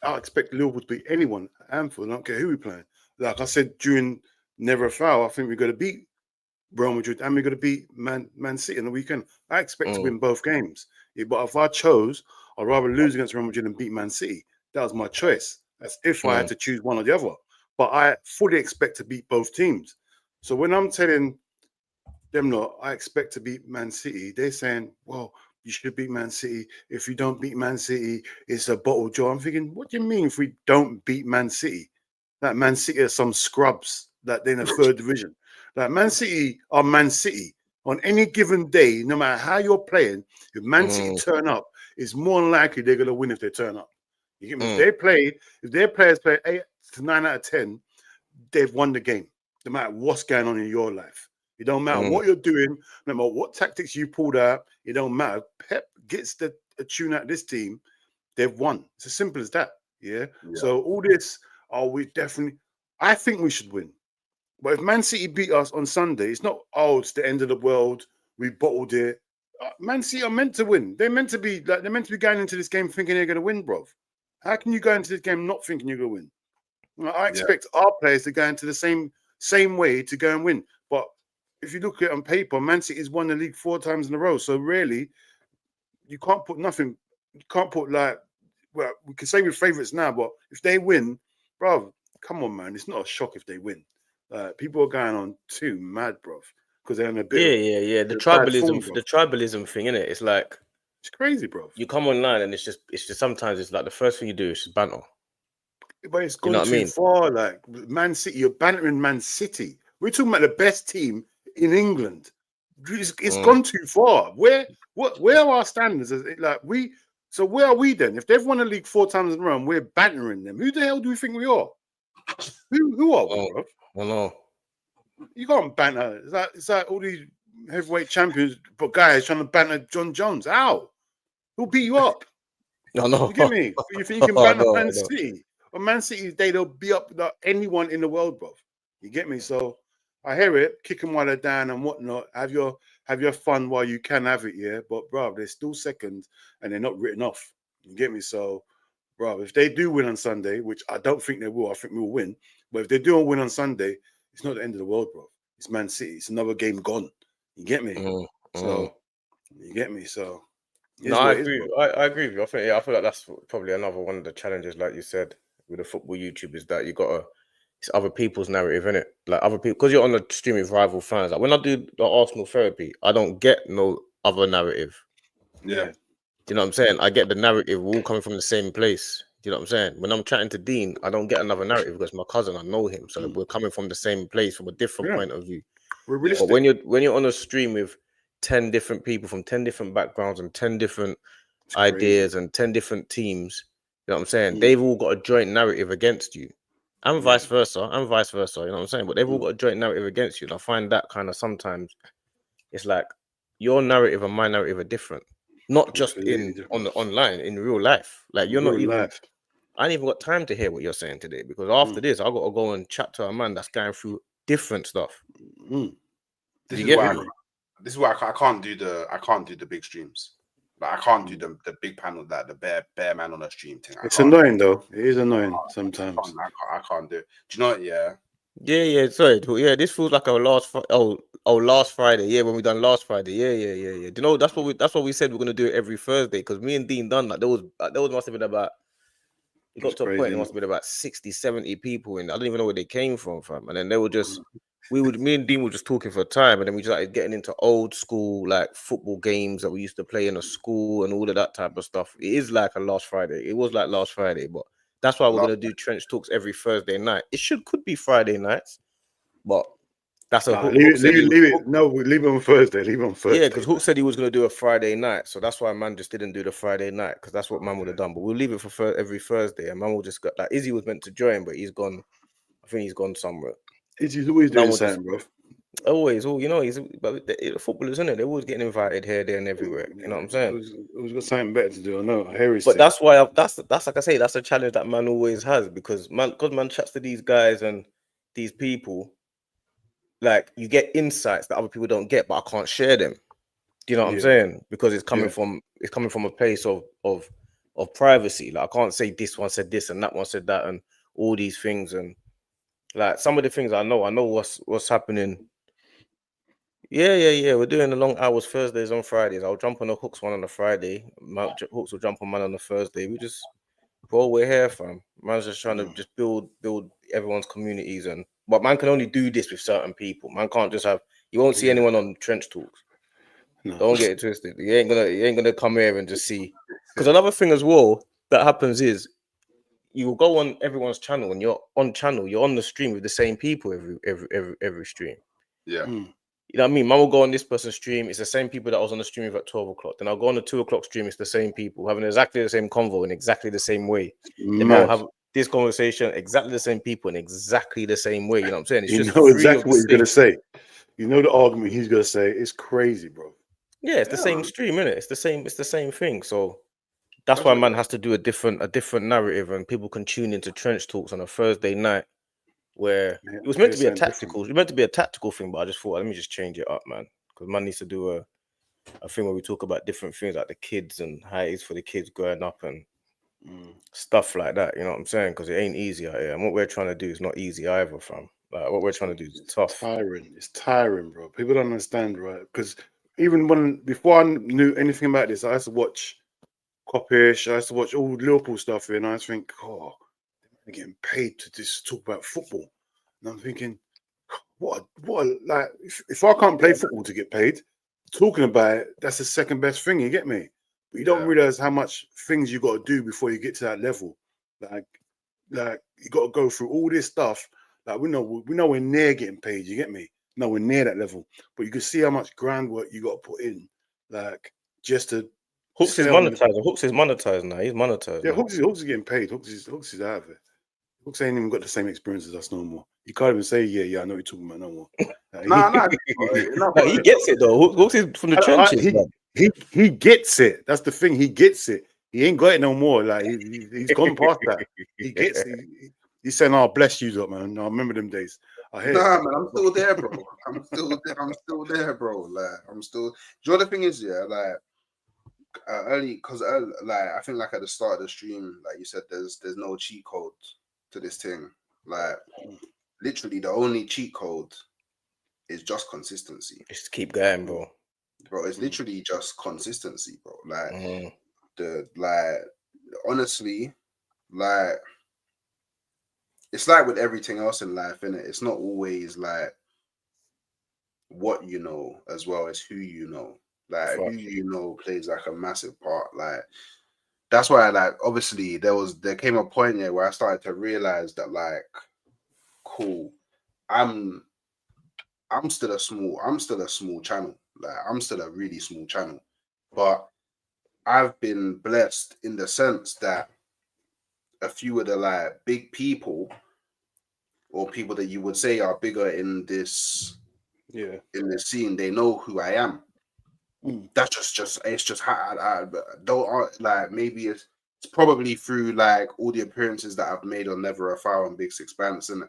I expect Liverpool to beat anyone at Anfield. I don't care who we playing. Like I said during Never a Foul, I think we're going to beat Real Madrid and we're going to beat Man City on the weekend. I expect to win both games. Yeah, but if I chose, I'd rather lose against Real Madrid and beat Man City. That was my choice. That's if I had to choose one or the other. But I fully expect to beat both teams. So when I'm telling them, look, I expect to beat Man City, they're saying, well, you should beat Man City. If you don't beat Man City, it's a bottle jaw. I'm thinking, what do you mean if we don't beat Man City? That Man City are some scrubs that they're in the third division. Like Man City are Man City. On any given day, no matter how you're playing, if Man City turn up, it's more than likely they're gonna win if they turn up. You get me? If their players play 8 to 9 out of 10, they've won the game. No matter what's going on in your life. It don't matter what you're doing, no matter what tactics you pulled out, it don't matter. Pep gets a tune out of this team, they've won. It's as simple as that. Yeah. So all this, we definitely, I think we should win. But if Man City beat us on Sunday, it's not, it's the end of the world. We bottled it. Man City are meant to win. They're meant to be going into this game thinking they're going to win, bro. How can you go into this game not thinking you're going to win? I expect our players to go into the same way to go and win. But if you look at it on paper, Man City has won the league 4 times in a row. So really, you can't put nothing. You can't put well, we can say we're favourites now, but if they win, bro, come on, man. It's not a shock if they win. People are going on too mad, bro, because they're in a bit. Yeah. The tribalism thing, innit? It's like it's crazy, bro. You come online and it's just sometimes it's like the first thing you do is just banter. But it's gone too far. Like Man City, you're bantering Man City. We're talking about the best team in England. It's gone too far. Where are our standards? So where are we then? If they've won the league 4 times in a row and we're bantering them, who the hell do we think we are? Who are we, bro? I know. You can't banter. It's like all these heavyweight champions, but guys trying to banter John Jones. How? Who'll beat you up? No. You get me? You think you can banter Man City? Well, Man City, they'll be up with anyone in the world, bro. You get me? So I hear it. Kick them while they're down and whatnot. Have your fun while you can have it, yeah. But bro, they're still second and they're not written off. You get me? So, bro, if they do win on Sunday, which I don't think they will, I think we will win. But if they do win on Sunday, it's not the end of the world, bro. It's Man City. It's another game gone. You get me? So you get me? So no, I agree. I agree with you. I feel like that's probably another one of the challenges, like you said, with the football YouTube, is that it's other people's narrative, innit? Like other people, because you're on the stream with rival fans. Like when I do the Arsenal therapy, I don't get no other narrative. Yeah. Do you know what I'm saying? I get the narrative. We're all coming from the same place. Do you know what I'm saying? When I'm chatting to Dean, I don't get another narrative because my cousin, I know him, so we're coming from the same place from a different point of view. We're realistic. But when you're on a stream with 10 different people from 10 different backgrounds and 10 different ideas and 10 different teams, you know what I'm saying? They've all got a joint narrative against you, and vice versa, you know what I'm saying? But they've all got a joint narrative against you. And I find that kind of sometimes it's like your narrative and my narrative are different, not just online, in real life. Like you're not even. I ain't even got time to hear what you're saying today because after this, I got to go and chat to a man that's going through different stuff. This is why I can't do the big streams. Like I can't do the big panel, that the bare man on a stream thing. It's annoying though. It is annoying sometimes. I can't do it. Do you know what? Yeah. Sorry. Yeah, this feels like our last Friday. Yeah, when we done last Friday. Yeah. Do you know that's what we said we're gonna do it every Thursday because me and Dean done that. There must have been about. It got to a point. There must have been about 60, 70 people in. I don't even know where they came from, fam. And then they were just me and Dean were just talking for a time, and then we just started getting into old school like football games that we used to play in a school and all of that type of stuff. It is like a last Friday. It was like last Friday, but that's why we're gonna do trench talks every Thursday night. It could be Friday nights, but that's a Nah, Hook. leave Hook it, said leave he it, was. leave it. No, leave it on Thursday. Leave it on Yeah, Thursday. because Hook said he was gonna do a Friday night, so that's why man just didn't do the Friday night because that's what man would have done. But we'll leave it for every Thursday, and man will just got like Izzy was meant to join, but he's gone. I think he's gone somewhere. He's always Man doing will just something, bro. always, you know, he's but the footballers, isn't it? They're always getting invited here, there, and everywhere. You know what I'm saying? Always got something better to do. I know. I hear his But thing. that's why that's like I say, that's a challenge that man always has because man chats to these guys and these people, like you get insights that other people don't get, but I can't share them. Do you know what I'm Yeah. saying? Because it's coming Yeah. from a place of privacy. Like I can't say this one said this and that one said that and all these things and like some of the things I know what's happening. Yeah. We're doing the long hours Thursdays on Fridays. I'll jump on the Hooks one on a Friday. Hooks will jump on man on a Thursday. Bro, we're here, fam. Man's just trying to just build everyone's communities but man can only do this with certain people. Man can't just have. You won't see anyone on trench talks. No. Don't get it twisted. You ain't gonna come here and just see. Because another thing as well that happens is you will go on everyone's channel and you're on the stream with the same people every stream. Yeah. You know what I mean? Man will go on this person's stream. It's the same people that was on the stream with at 12 o'clock. Then I'll go on the 2 o'clock stream. It's the same people having exactly the same convo in exactly the same way. Then I'll have this conversation exactly the same people in exactly the same way. You know what I'm saying? It's You just know three of exactly the what he's gonna same. say. You know the argument he's gonna say. It's crazy, bro. Yeah, it's the same stream, isn't it? It's the same thing. So that's why man has to do a different narrative, and people can tune into trench talks on a Thursday night where it was meant to be a tactical. It was meant to be a tactical thing, but I just thought let me just change it up, man, because man needs to do a thing where we talk about different things like the kids and how it is for the kids growing up and stuff like that. You know what I'm saying? Because it ain't easy out here, and what we're trying to do is not easy either, fam. Like what we're trying to do is tough. It's tiring, bro. People don't understand, right? Because even before I knew anything about this, I used to watch Coppish. I used to watch all Liverpool stuff here, and I just think, oh, they're getting paid to just talk about football. And I'm thinking, what like if I can't play football to get paid, talking about it, that's the second best thing, you get me? But you don't realize how much things you got to do before you get to that level. Like you got to go through all this stuff. Like we're nowhere near getting paid, you get me? Nowhere near that level. But you can see how much groundwork you got to put in, like just to Hooks is monetized. Hooks is monetized now. He's monetized. Yeah, now. Hooks is getting paid. Hooks is out of it. Hooks ain't even got the same experience as us no more. You can't even say, yeah, I know what you're talking about no more. No, he gets it though. Hooks is from the trenches. He gets it. That's the thing. He gets it. He ain't got it no more. Like he's gone past that. He gets it. He's saying, "Oh, bless you, up, man." I remember them days. Man, I'm still there, bro. I'm still there, bro. Like I'm still. Do you know the thing is, yeah, like early, because like I think like at the start of the stream, like you said, there's no cheat code to this thing. Like literally, the only cheat code is just consistency. Just keep going, bro. Bro, it's literally just consistency, bro. Like honestly, like it's like with everything else in life, innit? It's not always like what you know as well as who you know. Like who you know plays like a massive part. Like that's why, like, obviously there came a point here where I started to realize that, like, cool, I'm still a small channel. Like I'm still a really small channel, but I've been blessed in the sense that a few of the like big people or people that you would say are bigger in this scene, they know who I am. That's just it's just how I don't like, maybe it's probably through like all the appearances that I've made on Never a Foul and Big Six Bands, and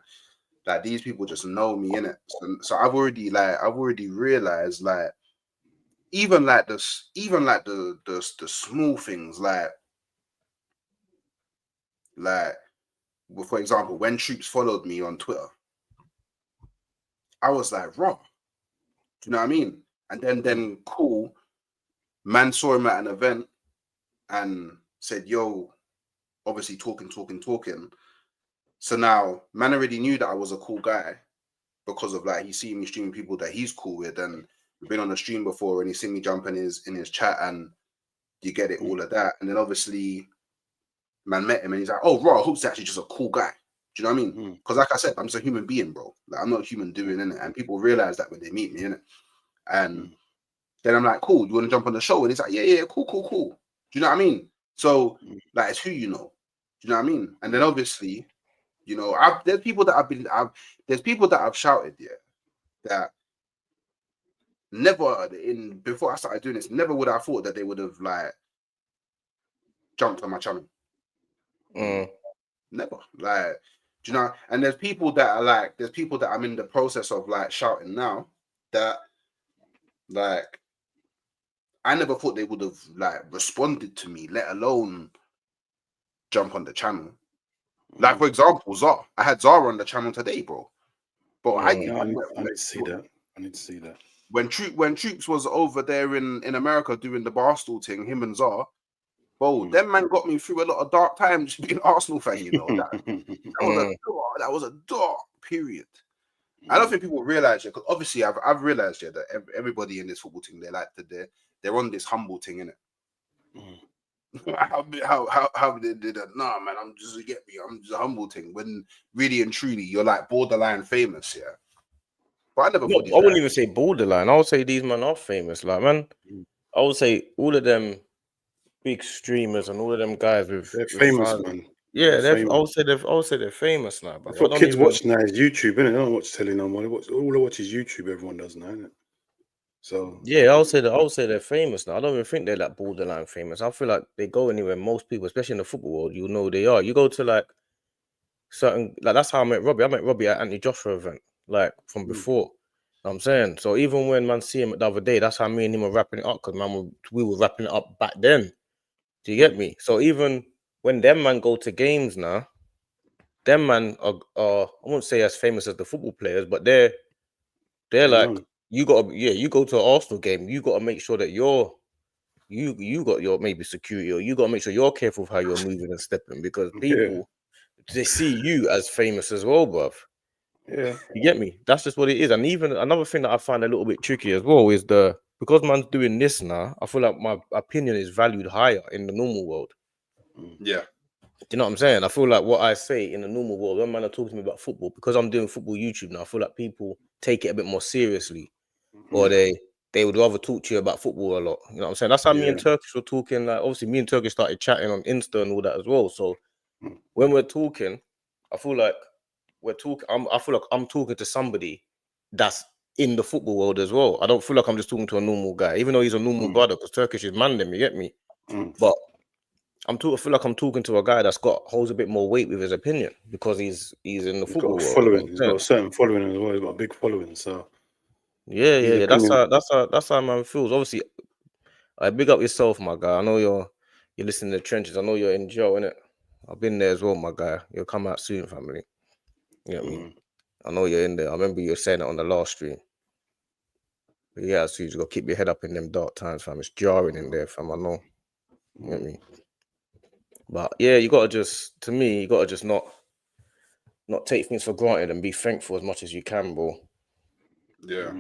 like these people just know me in it. So I've already realized, like, even the small things, like for example, when Troops followed me on Twitter, I was like, raw. Do you know what I mean? And then cool, man saw him at an event and said, yo, obviously talking. So now man already knew that I was a cool guy. because of like he's seen me streaming people that he's cool with, and we've been on the stream before, and he's seen me jump in his chat, and you get it, all of that. And then obviously, man met him, and he's like, "Oh, bro, Hoop's actually just a cool guy." Do you know what I mean? Because like I said, I'm just a human being, bro. Like I'm not a human doing, innit? And people realize that when they meet me, innit? And then I'm like, "Cool, you want to jump on the show?" And he's like, "Yeah, cool. Do you know what I mean? So like, it's who you know. Do you know what I mean? And then obviously, you know, there's people that I've shouted, yeah, that never before I started doing this, never would I have thought that they would have like jumped on my channel. Never. Like, do you know? And there's people that I'm in the process of like shouting now that like I never thought they would have like responded to me, let alone jump on the channel. Like for example, Zara. I had Zara on the channel today, bro. But I need to see that. I need to see that. When Troops was over there in America doing the Barstool thing, him and Zara, bro, them man got me through a lot of dark times being Arsenal fan, you know. That was a dark period. I don't think people realize it, because obviously I've realized that everybody in this football team, they're on this humble thing, innit? How they did that? Nah, man, I'm just a humble thing. When really and truly you're like borderline famous, yeah. But I never thought I wouldn't even say borderline. I would say these men are famous. Like, man, I would say all of them big streamers and all of them guys they're famous, man. Yeah, I would say they're famous now. But that's what kids watch now is YouTube, innit? They don't watch telly no more. All they watch is YouTube. Everyone does now, innit? So yeah, I would say they're famous now. I don't even think they're like borderline famous. I feel like they go anywhere. Most people, especially in the football world, you know they are. You go to like certain, like that's how I met Robbie. I met Robbie at Anthony Joshua event, like from before. Know what I'm saying? So even when man see him the other day, that's how me and him were wrapping it up, because man we were wrapping it up back then. Do you get me? So even when them man go to games now, them man are I won't say as famous as the football players, but they're like known. you go to an Arsenal game, you got to make sure that you got your maybe security, or you got to make sure you're careful of how you're moving and stepping, because people they see you as famous as well, bruv. Yeah, you get me? That's just what it is. And even another thing that I find a little bit tricky as well is because man's doing this now, I feel like my opinion is valued higher in the normal world. Yeah. Do you know what I'm saying? I feel like what I say in the normal world, when man are talking to me about football, because I'm doing football YouTube now, I feel like people take it a bit more seriously, or they would rather talk to you about football a lot. You know what I'm saying? That's how me and Turkish were talking. Like, obviously, me and Turkish started chatting on Insta and all that as well. So when we're talking, I feel like I feel like I'm talking to somebody that's in the football world as well. I don't feel like I'm just talking to a normal guy, even though he's a normal brother, because Turkish is mandem, you get me? But I feel like I'm talking to a guy that's holds a bit more weight with his opinion, because he's in the football world. Following. He's got a certain following as well. He's got a big following. So yeah. That's how man feels. Obviously, I big up yourself, my guy. I know you're listening to the trenches. I know you're in jail, innit? I've been there as well, my guy. You'll come out soon, family. You know what I mean? I know you're in there. I remember you were saying it on the last stream. But yeah, so you just got to keep your head up in them dark times, fam. It's jarring in there, fam. I know. You know what I mean? But yeah, you gotta just not take things for granted and be thankful as much as you can, bro. Yeah.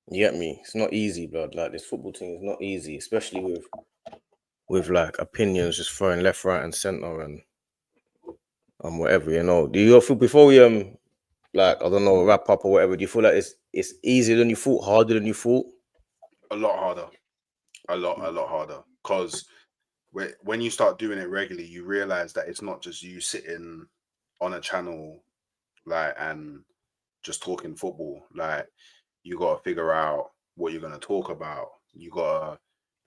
You get me? It's not easy, blood. Like, this football team is not easy, especially with like opinions just throwing left, right, and center and whatever, you know. Do you feel, before we like, I don't know, wrap up or whatever, do you feel like it's easier than you thought, harder than you thought? A lot harder. A lot harder. Because when you start doing it regularly, you realize that it's not just you sitting on a channel like and just talking football. Like, you got to figure out what you're going to talk about. You got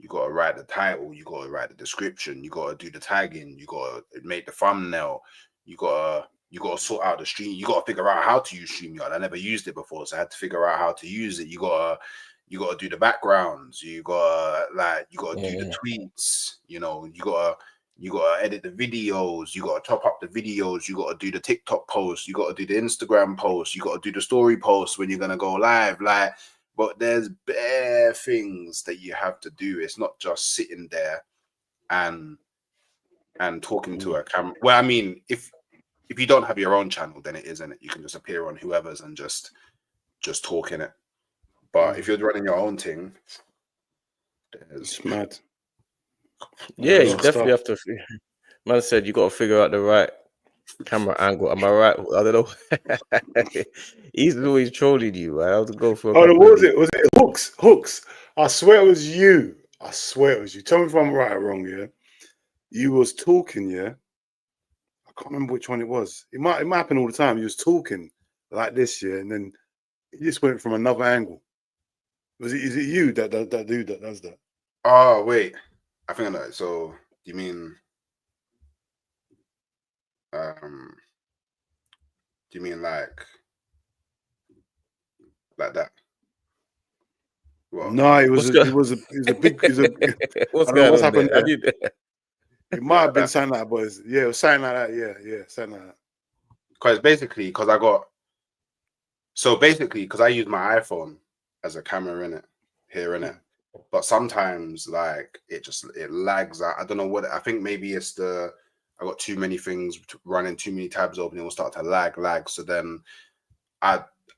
to write the title, you got to write the description, you got to do the tagging, you got to make the thumbnail, you got to sort out the stream, you got to figure out how to use StreamYard. I never used it before, so I had to figure out how to use it. You got to do the backgrounds, you got to do the tweets, you know, you got to edit the videos, you got to top up the videos, you got to do the TikTok posts, you got to do the Instagram posts, you got to do the story posts when you're going to go live. Like, but there's bare things that you have to do. It's not just sitting there and talking to a camera. Well, I mean, if you don't have your own channel, then it isn't it. You can just appear on whoever's and just just talking it. But if you're running your own thing, It's mad. Yeah, There's you a lot of definitely stuff. have to. Man said you got to figure out the right camera angle. Am I right? I don't know. He's always trolling you. I have to go for a Oh, no, couple what of was these. it? Was it Hooks? Hooks. I swear it was you. I swear it was you. Tell me if I'm right or wrong, yeah? You was talking, yeah? I can't remember which one it was. It might happen all the time. You was talking like this, yeah, and then it just went from another angle. Is it you that dude that does that? oh wait, I think I know it. So you mean do you mean like that? What? No, it was What's a, going? it was a it was a big it was a What's I don't know going what's on happened there? I there. need. It might have been something like that, but yeah, it was something like that. Yeah, something like that. Because because I use my iPhone as a camera in it here in it, but sometimes like it lags out. I don't know what I think maybe it's I got too many things running, too many tabs open. It will start to lag. So then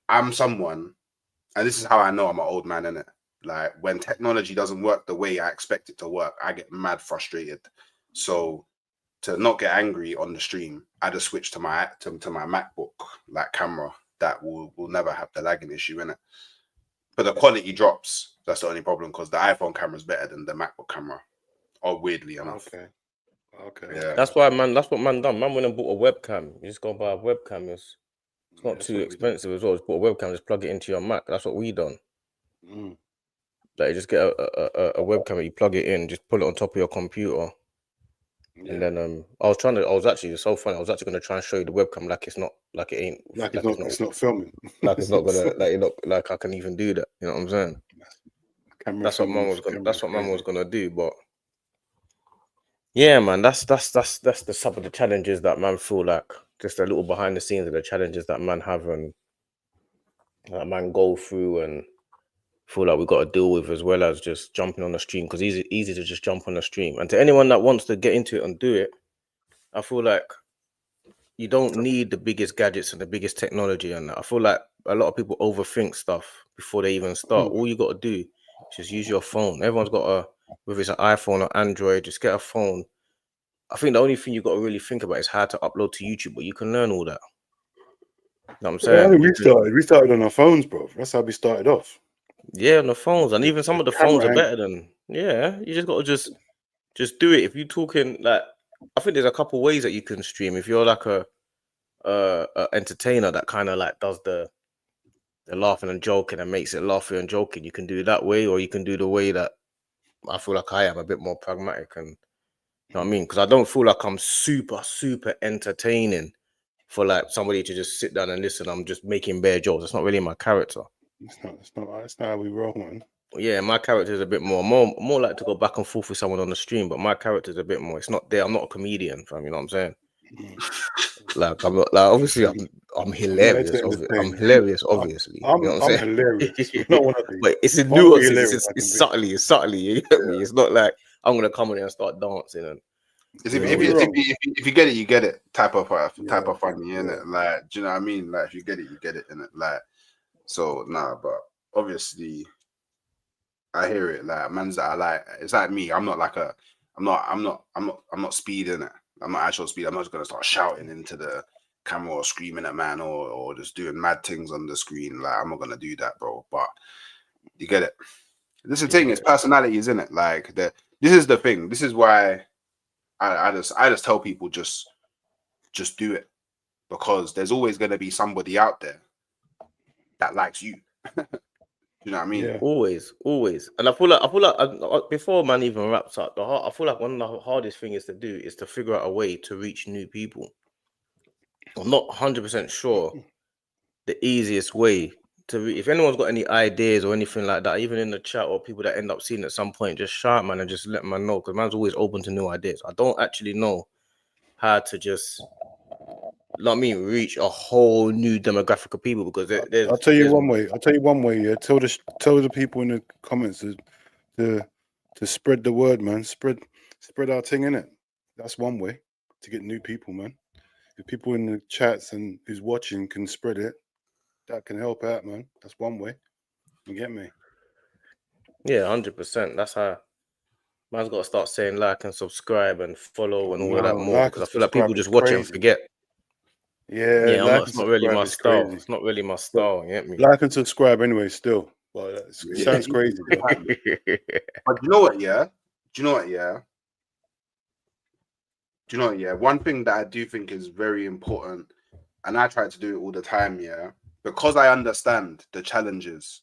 I'm someone, and this is how I know I'm an old man in it. Like when technology doesn't work the way I expect it to work, I get mad frustrated. So to not get angry on the stream, I just switch to my MacBook like camera that will never have the lagging issue in it. But the quality drops. That's the only problem because the iPhone camera is better than the MacBook camera. Or weirdly enough. Okay. Yeah. That's why, man. That's what man done. Man went and bought a webcam. You just go buy a webcam. It's not too expensive as well. Just bought a webcam. Just plug it into your Mac. That's what we done. Like you just get a webcam. You plug it in. Just pull it on top of your computer. Yeah. And then I was actually so funny. I was actually gonna try and show you the webcam like it's not like it ain't like it's not filming. Like it's not gonna like I can even do that. You know what I'm saying? That's what man was gonna do. But yeah, man, that's the some of the challenges that man feel like just a little behind the scenes of the challenges that man have and that man go through and feel like we got to deal with, as well as just jumping on the stream, because it's easy to just jump on the stream. And to anyone that wants to get into it and do it, I feel like you don't need the biggest gadgets and the biggest technology. And I feel like a lot of people overthink stuff before they even start. All you got to do is just use your phone. Everyone's got whether it's an iPhone or Android, just get a phone. I think the only thing you got to really think about is how to upload to YouTube, but you can learn all that. You know what I'm saying? We started on our phones, bro. That's how we started off. Yeah, on the phones, and even some of the phones are better than. Yeah, you just got to just do it. If you're talking like, I think there's a couple ways that you can stream. If you're like a entertainer that kind of like does the laughing and joking and makes it laughing and joking, you can do that way, or you can do the way that I feel like I am, a bit more pragmatic. And you know what I mean? Because I don't feel like I'm super entertaining for like somebody to just sit down and listen. I'm just making bare jokes. It's not really my character. It's not how we roll, man. Yeah, my character is a bit more like to go back and forth with someone on the stream, but my character is a bit more. It's not there. I'm not a comedian, fam. You know what I'm saying? Like I'm not like obviously I'm hilarious. I'm hilarious, obviously. I'm you know what I'm saying? hilarious. No one but it's in nuances. It's subtly. You get me? It's not like I'm gonna come in here and start dancing and. If you get it, you get it. Type of funny, innit? Like, do you know what I mean? Like, if you get it, you get it, innit? Like, so nah, but obviously, I hear it. Like, man's that I like. It's like me. I'm not speeding it. I'm not actual speed. I'm not just gonna start shouting into the camera or screaming at man or just doing mad things on the screen. Like, I'm not gonna do that, bro. But you get it. This is the thing. It's personalities, isn't it? Like, this is the thing. This is why. I just tell people just do it, because there's always going to be somebody out there that likes you. You know what I mean? Yeah. Always. And I feel like before man even wraps up, I feel like one of the hardest things to do is to figure out a way to reach new people. I'm not 100% sure the easiest way if anyone's got any ideas or anything like that, even in the chat or people that end up seeing at some point, just shout, man, and just let man know, because man's always open to new ideas. I don't actually know how to just reach a whole new demographic of people, because I'll tell you one way. Yeah, tell the people in the comments to spread the word, man. Spread our thing, in it. That's one way to get new people, man. If people in the chats and who's watching can spread it, that can help out, man. That's one way. You get me? Yeah, 100%. That's how man's got to start saying like and subscribe and follow and all of that No, more like because and I feel like people subscribe is just watch it and crazy. forget. Yeah, Yeah, like it's and not really subscribe my is style. crazy. It's not really my But style. You get me? like and subscribe anyway, still. But it Yeah. sounds crazy, though. But you know what? Yeah. Do you know what? Yeah. Do you know what? Yeah. One thing that I do think is very important, and I try to do it all the time. Yeah, because I understand the challenges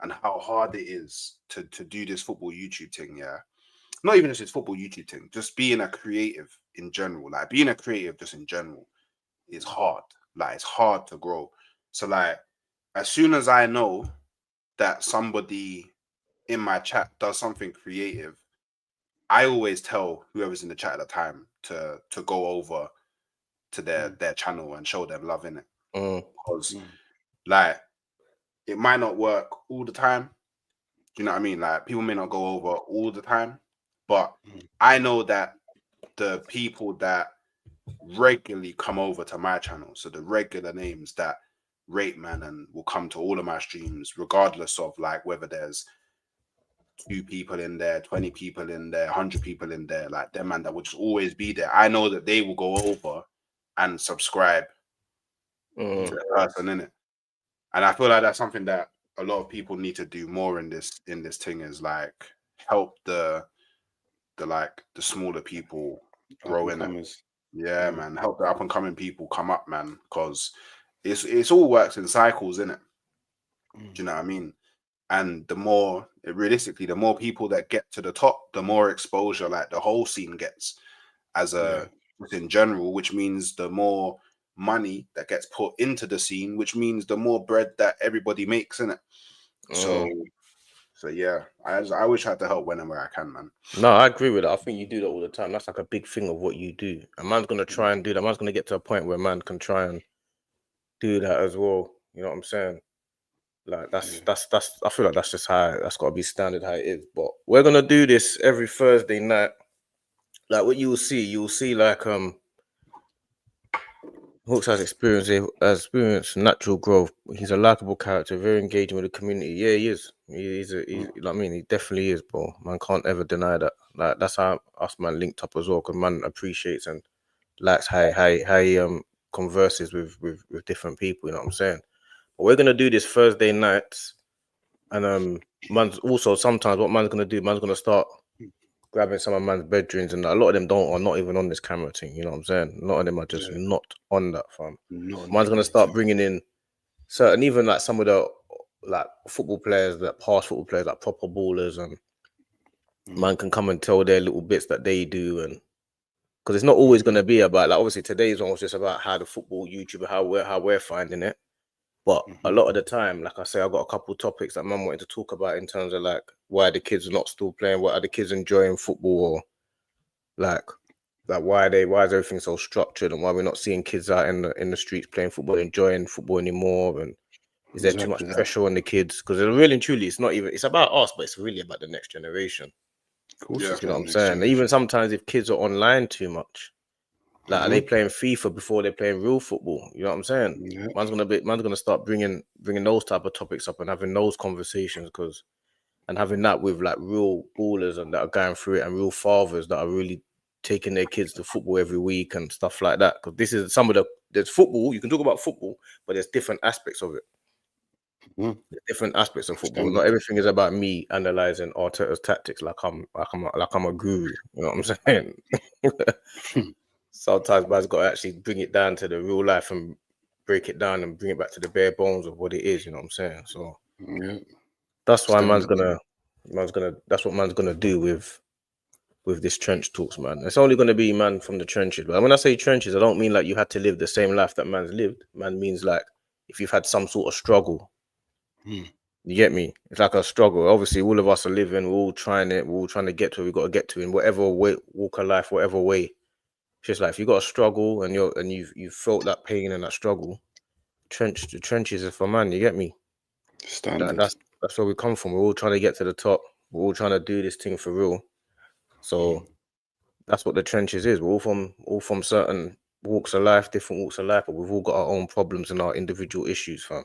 and how hard it is to do this football YouTube thing. Yeah, not even just this football YouTube thing. Just being a creative in general. Like being a creative just in general is hard. Like it's hard to grow. So like as soon as I know that somebody in my chat does something creative, I always tell whoever's in the chat at the time to go over to their channel and show them love in it. Because like it might not work all the time. Do you know what I mean? Like people may not go over all the time, but I know that the people that regularly come over to my channel, so the regular names that rate man and will come to all of my streams, regardless of like whether there's 2 people in there, 20 people in there, 100 people in there, like them man that will just always be there. I know that they will go over and subscribe to the person in it. And I feel like that's something that a lot of people need to do more in this thing, is like help the smaller people grow in it. Yeah, man. Help the up and coming people come up, man, because it's all works in cycles, innit? Do you know what I mean? And the more realistically, the more people that get to the top, the more exposure like the whole scene gets as a in general, which means the more money that gets put into the scene, which means the more bread that everybody makes in it. So yeah, I always try to help when and where I can, man. No, I agree with that. I think you do that all the time. That's like a big thing of what you do. A man's gonna try and do that. Man's gonna get to a point where man can try and do that as well. You know what I'm saying? Like that's I feel like that's just how that's gotta be standard how it is. But we're gonna do this every Thursday night. Like what you'll see like Hawks has experienced natural growth. He's a likable character, very engaging with the community. Yeah, he is. He's like I mean, he definitely is, bro. Man can't ever deny that. Like that's how us man linked up as well, because man appreciates and likes how he converses with different people. You know what I'm saying? But we're gonna do this Thursday nights, and man's also sometimes what man's gonna do. Man's gonna start grabbing some of man's bedrooms, and a lot of them are not even on this camera thing. You know what I'm saying? A lot of them are just not on that, fam. Man's gonna start bringing in certain, even like some of the like football players, that past football players, like proper ballers, and man can come and tell their little bits that they do, and because it's not always gonna be about like obviously today's one was just about how the football YouTuber how we're finding it. But a lot of the time, like I say, I've got a couple topics that man wanted to talk about in terms of like why the kids are not still playing, what are the kids enjoying football, or like why is everything so structured, and why we're not seeing kids out in the streets playing football, enjoying football anymore, and is there too much pressure on the kids? Because really and truly, it's not even, it's about us, but it's really about the next generation. Of course, you know what I'm saying? Even sometimes if kids are online too much, like are they playing FIFA before they're playing real football? You know what I'm saying? Man's gonna start bringing those type of topics up and having those conversations, and having that with like real ballers and that are going through it, and real fathers that are really taking their kids to football every week and stuff like that. Because this is some of there's football. You can talk about football, but there's different aspects of it. There's different aspects of football. Not everything is about me analyzing Arteta's tactics like I'm a guru. You know what I'm saying? Sometimes man's got to actually bring it down to the real life and break it down and bring it back to the bare bones of what it is. You know what I'm saying? So that's why that's what man's gonna do with this trench talks, man. It's only gonna be man from the trenches. But when I say trenches, I don't mean like you had to live the same life that man's lived. Man means like if you've had some sort of struggle. You get me? It's like a struggle. Obviously, all of us are living. We're all trying it. We're all trying to get to where we got to get to in whatever way, walk of life, whatever way. It's just like if you got a struggle and you've felt that pain and that struggle, the trenches is for man. You get me? That's where we come from. We're all trying to get to the top. We're all trying to do this thing for real. So that's what the trenches is. We're all from certain walks of life, different walks of life, but we've all got our own problems and our individual issues, fam.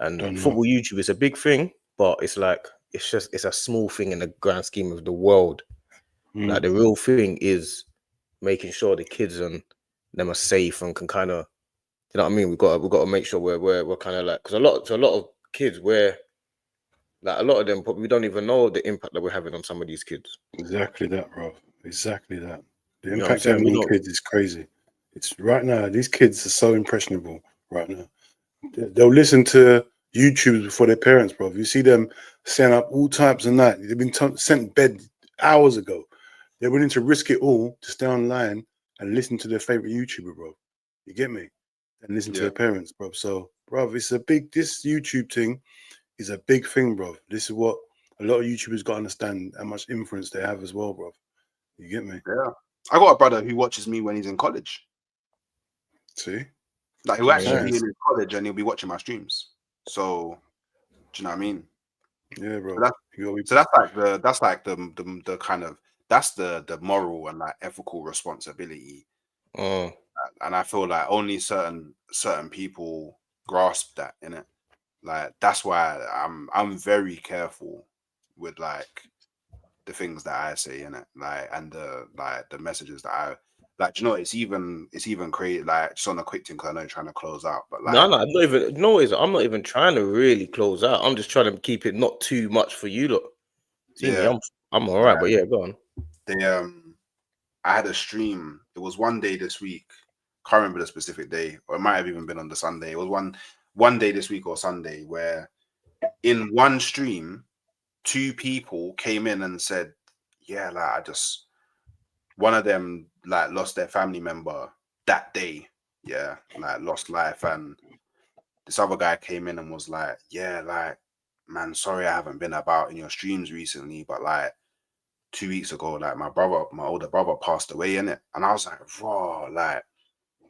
Don't know. And football YouTube is a big thing, but it's like it's a small thing in the grand scheme of the world. Like the real thing is making sure the kids and them are safe and can kind of, you know what I mean? We've got to make sure we're kind of like, because a lot of kids, where like a lot of them probably we don't even know the impact that we're having on some of these kids. Exactly that, bro. Exactly that. The You know what I'm impact saying? having on kids is crazy. It's right now. These kids are so impressionable right now. They'll listen to YouTube before their parents, bro. You see them setting up all types of that. They've been sent bed hours ago. They're willing to risk it all to stay online and listen to their favorite YouTuber, bro. You get me? And listen to their parents, bro. So, bro, it's a big. This YouTube thing is a big thing, bro. This is what a lot of YouTubers got to understand how much influence they have as well, bro. You get me? Yeah. I got a brother who watches me when he's in college. See? Like he'll actually Nice. be in his college and he'll be watching my streams. So, do you know what I mean? Yeah, bro. So that's like the kind of that's the moral and like ethical responsibility. And I feel like only certain people grasp that, innit? Like that's why I'm very careful with like the things that I say, innit? Like and the messages that I like. Do you know, it's even created like just on a quick thing because I know you're trying to close out, but like No, I'm not even. No, I'm not even trying to really close out. I'm just trying to keep it not too much for you. Look, see me, I'm all right, but yeah, go on. I had a stream. It was one day this week. Can't remember the specific day, or it might have even been on the Sunday. It was one day this week or Sunday where in one stream, 2 people came in and said, "Yeah, like one of them like lost their family member that day. Yeah, like lost life, and this other guy came in and was like, yeah, like, man, sorry I haven't been about in your streams recently, but like 2 weeks ago, like my older brother passed away in it." And I was like, raw, like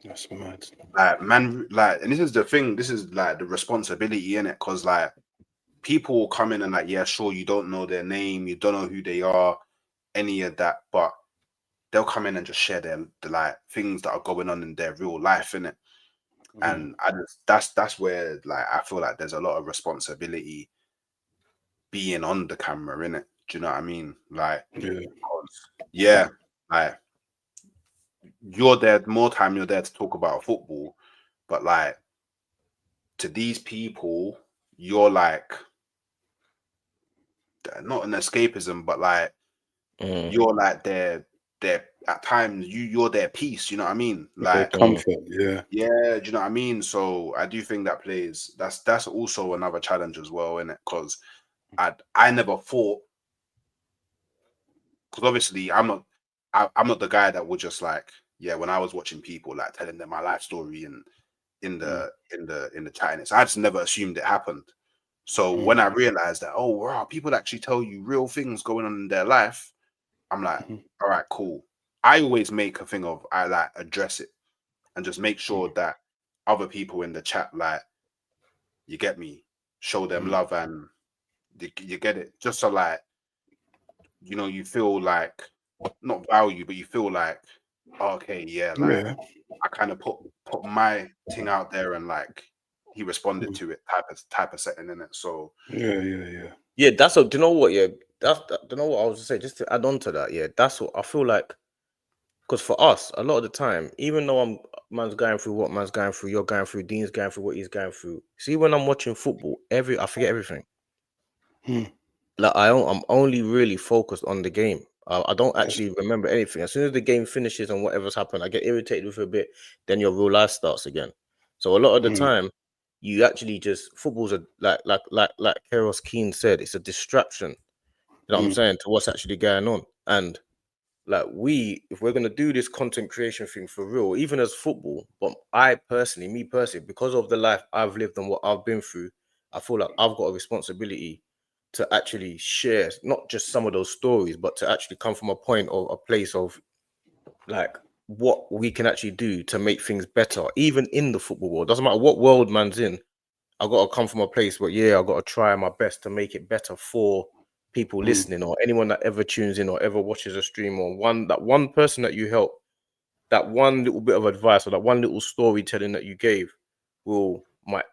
that's mad. Like, man, like, and this is the thing, this is like the responsibility in it, because like people will come in and like, yeah, sure, you don't know their name, you don't know who they are, any of that, but they'll come in and just share the like things that are going on in their real life, in it. And I just that's where like I feel like there's a lot of responsibility being on the camera, in it. Do you know what I mean? Like, yeah, like you're there more time. You're there to talk about football, but like to these people, you're like not an escapism, but like you're like their at times you're their peace. You know what I mean? Like comfort, yeah. Do you know what I mean? So I do think that plays. That's also another challenge as well, innit? Because I never thought, because obviously I'm not the guy that would just like, yeah, when I was watching people like telling them my life story and in the chat, so I just never assumed it happened. So when I realized that, oh wow, people actually tell you real things going on in their life, I'm like, all right, cool. I always make a thing of I like address it and just make sure that other people in the chat, like, you get me, show them love and you get it, just so like, you know, you feel like not value, but you feel like, okay, yeah, like I kind of put my thing out there and like he responded to it, type of setting in it. So yeah. That's what. Do you know what? Yeah, do you know what I was to say? Just to add on to that, yeah, that's what I feel like. Because for us, a lot of the time, even though man's going through what man's going through, you're going through, Dean's going through what he's going through. See, when I'm watching football, I forget everything. Like I'm only really focused on the game. I don't actually remember anything. As soon as the game finishes and whatever's happened, I get irritated with it a bit. Then your real life starts again. So a lot of the time, you actually just football's a like Keros Keane said, it's a distraction. You know what I'm saying, to what's actually going on. And like if we're gonna do this content creation thing for real, even as football, but me personally, because of the life I've lived and what I've been through, I feel like I've got a responsibility to actually share not just some of those stories, but to actually come from a point of a place of like what we can actually do to make things better, even in the football world. Doesn't matter what world man's in. I got to come from a place where I got to try my best to make it better for people listening, or anyone that ever tunes in or ever watches a stream, or one person that you help, that one little bit of advice or that one little storytelling that you gave might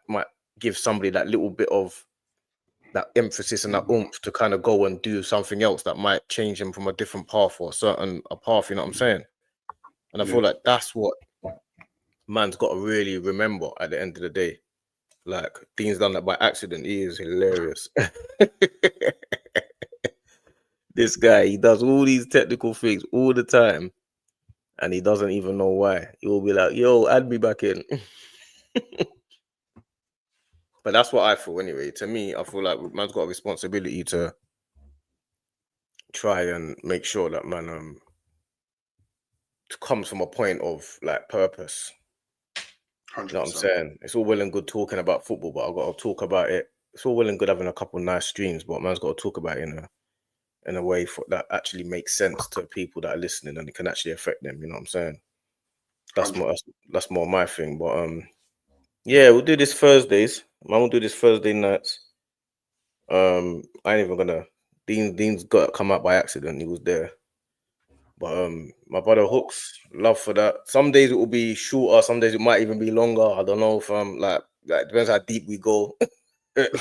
give somebody that little bit of that emphasis and that oomph to kind of go and do something else that might change them from a different path or a path, you know what I'm saying? And I feel like that's what man's got to really remember at the end of the day. Like, Dean's done that by accident. He is hilarious. This guy, he does all these technical things all the time, and he doesn't even know why. He will be like, yo, add me back in. But that's what I feel anyway. To me, I feel like man's got a responsibility to try and make sure that man comes from a point of like purpose. 100%. You know what I'm saying? It's all well and good talking about football, but I've got to talk about it. It's all well and good having a couple nice streams, but man's got to talk about it in a way that actually makes sense to people that are listening and it can actually affect them. You know what I'm saying? That's more my thing. But yeah, we'll do this Thursdays. Man, we'll do this Thursday nights. I ain't even gonna. Dean's got to come out by accident. He was there. But my brother Hooks, love for that. Some days it will be shorter, some days it might even be longer. I don't know if like depends how deep we go.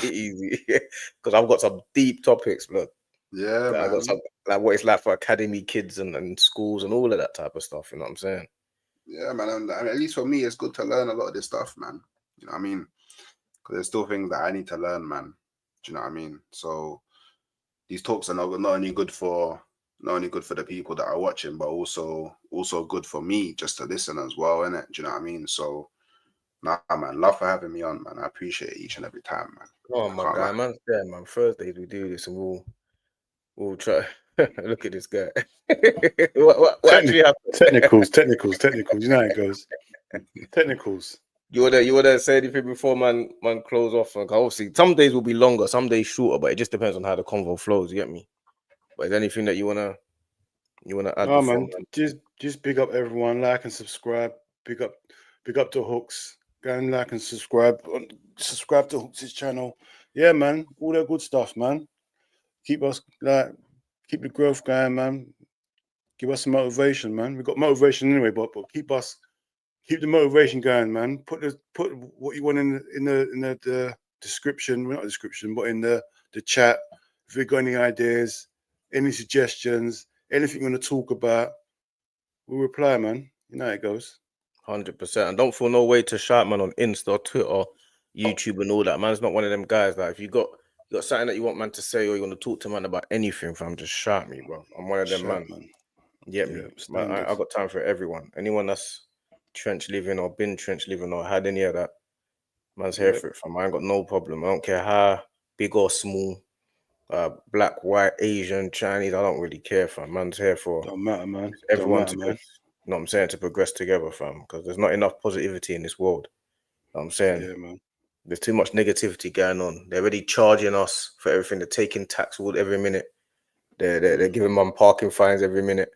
Easy. Because I've got some deep topics, blood. Yeah, Like, man. I've got some like what it's like for academy kids and schools and all of that type of stuff, you know what I'm saying? Yeah, man. And at least for me, it's good to learn a lot of this stuff, man. You know what I mean? Because there's still things that I need to learn, man. Do you know what I mean? So these talks are not only good for the people that are watching, but also good for me just to listen as well, innit? Do you know what I mean? So, nah, man, love for having me on, man. I appreciate it each and every time, man. Oh my guy, man's there, man. Thursdays we do this and we'll try. Look at this guy. what actually happened? Technicals. You know how it goes. Technicals. You wanna say anything before man close off? Like, obviously, some days will be longer, some days shorter, but it just depends on how the convo flows. You get me? But is there anything that you wanna add? Oh before, man, just big up everyone, like and subscribe. Big up to Hooks. Go and like and subscribe. Subscribe to Hooks' channel. Yeah, man, all that good stuff, man. Keep the growth going, man. Give us some motivation, man. We've got motivation anyway, but keep the motivation going, man. Put what you want in the description, well, not description, but in the chat. If you've got any ideas, any suggestions, anything you want to talk about, we'll reply, man. You know how it goes. 100%. And don't feel no way to shout, man, on Insta, Twitter, YouTube, and all that. Man's not one of them guys that if you got something that you want man to say or you want to talk to man about anything, fam, just shout me, bro. I'm one of them, man. You get me? Man, I got time for everyone. Anyone that's trench living or been trench living or had any of that, man's here for it, fam. I ain't got no problem. I don't care how big or small, black, white, Asian, Chinese. I don't really care, fam. Man's here for Don't matter, man. everyone to man. you know what I'm saying, to progress together, fam. Because there's not enough positivity in this world. You know what I'm saying? Yeah, man. There's too much negativity going on. They're already charging us for everything. They're taking tax every minute. They're giving man parking fines every minute.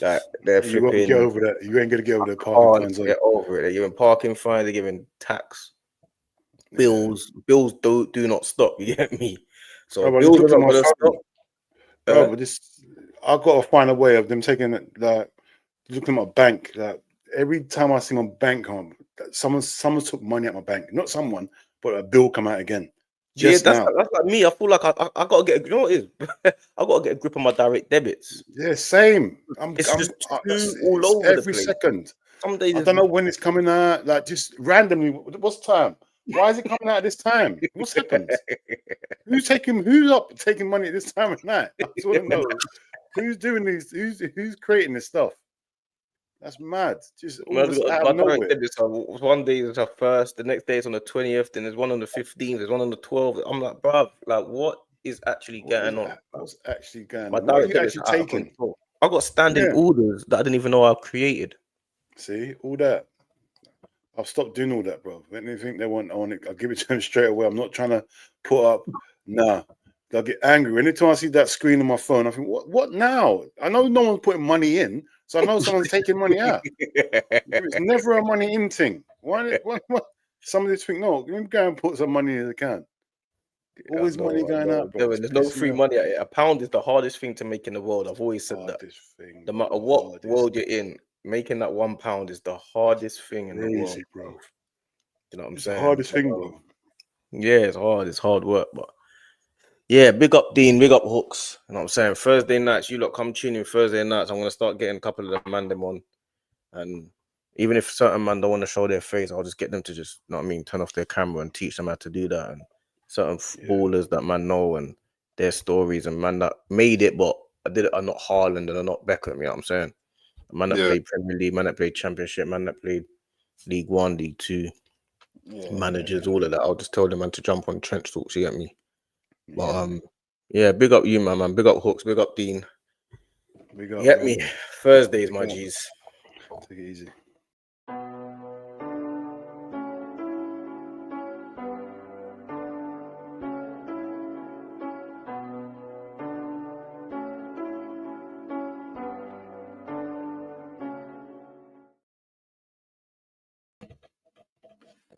Like they're You won't flipping. get over that. You ain't gonna get over the parking fines. Get over it. They're giving parking fines. They're giving tax. Bills do not stop. You get me? So bills are not gonna stop. Bro, but I've got to find a way of them taking it. Like looking at my bank. Like every time I see my bank come, someone took money out my bank. Not someone, but a bill come out again. That's like me. I feel like I gotta get. You know what it is? I gotta get a grip on my direct debits. Yeah, same. It's just all over every the place. Second. Some days I don't know when it's coming out. Like just randomly. What's time? Why is it coming out at this time? What's happened? Who's taking money at this time of night? I just want to know who's doing these. Who's creating this stuff? That's mad. Just all of us out of nowhere. One day is our first, the next day is on the 20th, then there's one on the 15th, there's one on the 12th. I'm like, bruv, like what is actually going on? What's actually going My on? What are you direct actually taking? I got standing orders that I didn't even know I created. See, all that. I've stopped doing all that, bro. Anything they want, I'll give it to them straight away. I'm not trying to put up. Nah, they'll get angry. Anytime I see that screen on my phone, I think, what now? I know no one's putting money in, so I know someone's taking money out. It's never a money in thing. Why? Somebody think, no, let me go and put some money in the account. Always money going out, bro. There's no free money. A pound is the hardest thing to make in the world. I've always said that. No matter what world you're in, making that £1 is the hardest thing in the world, bro. You know what I'm it's saying? The hardest thing, bro. Yeah, it's hard. It's hard work, but yeah, big up Dean, big up Hooks. You know what I'm saying? Thursday nights, you lot come tune in Thursday nights. I'm gonna start getting a couple of the man them on, and even if certain man don't want to show their face, I'll just get them to just, you know what I mean, turn off their camera and teach them how to do that. And certain ballers that man know and their stories, and man that made it, but I did it are not Haaland and are not Beckham. You know what I'm saying? A man that played Premier League, man that played Championship, man that played League 1, League 2, managers, all of that. I'll just tell them man to jump on trench talks. You get me? But yeah, big up you, man. Big up Hooks, big up Dean. Big up, You get me? Thursdays, my Big up. G's. Take it easy.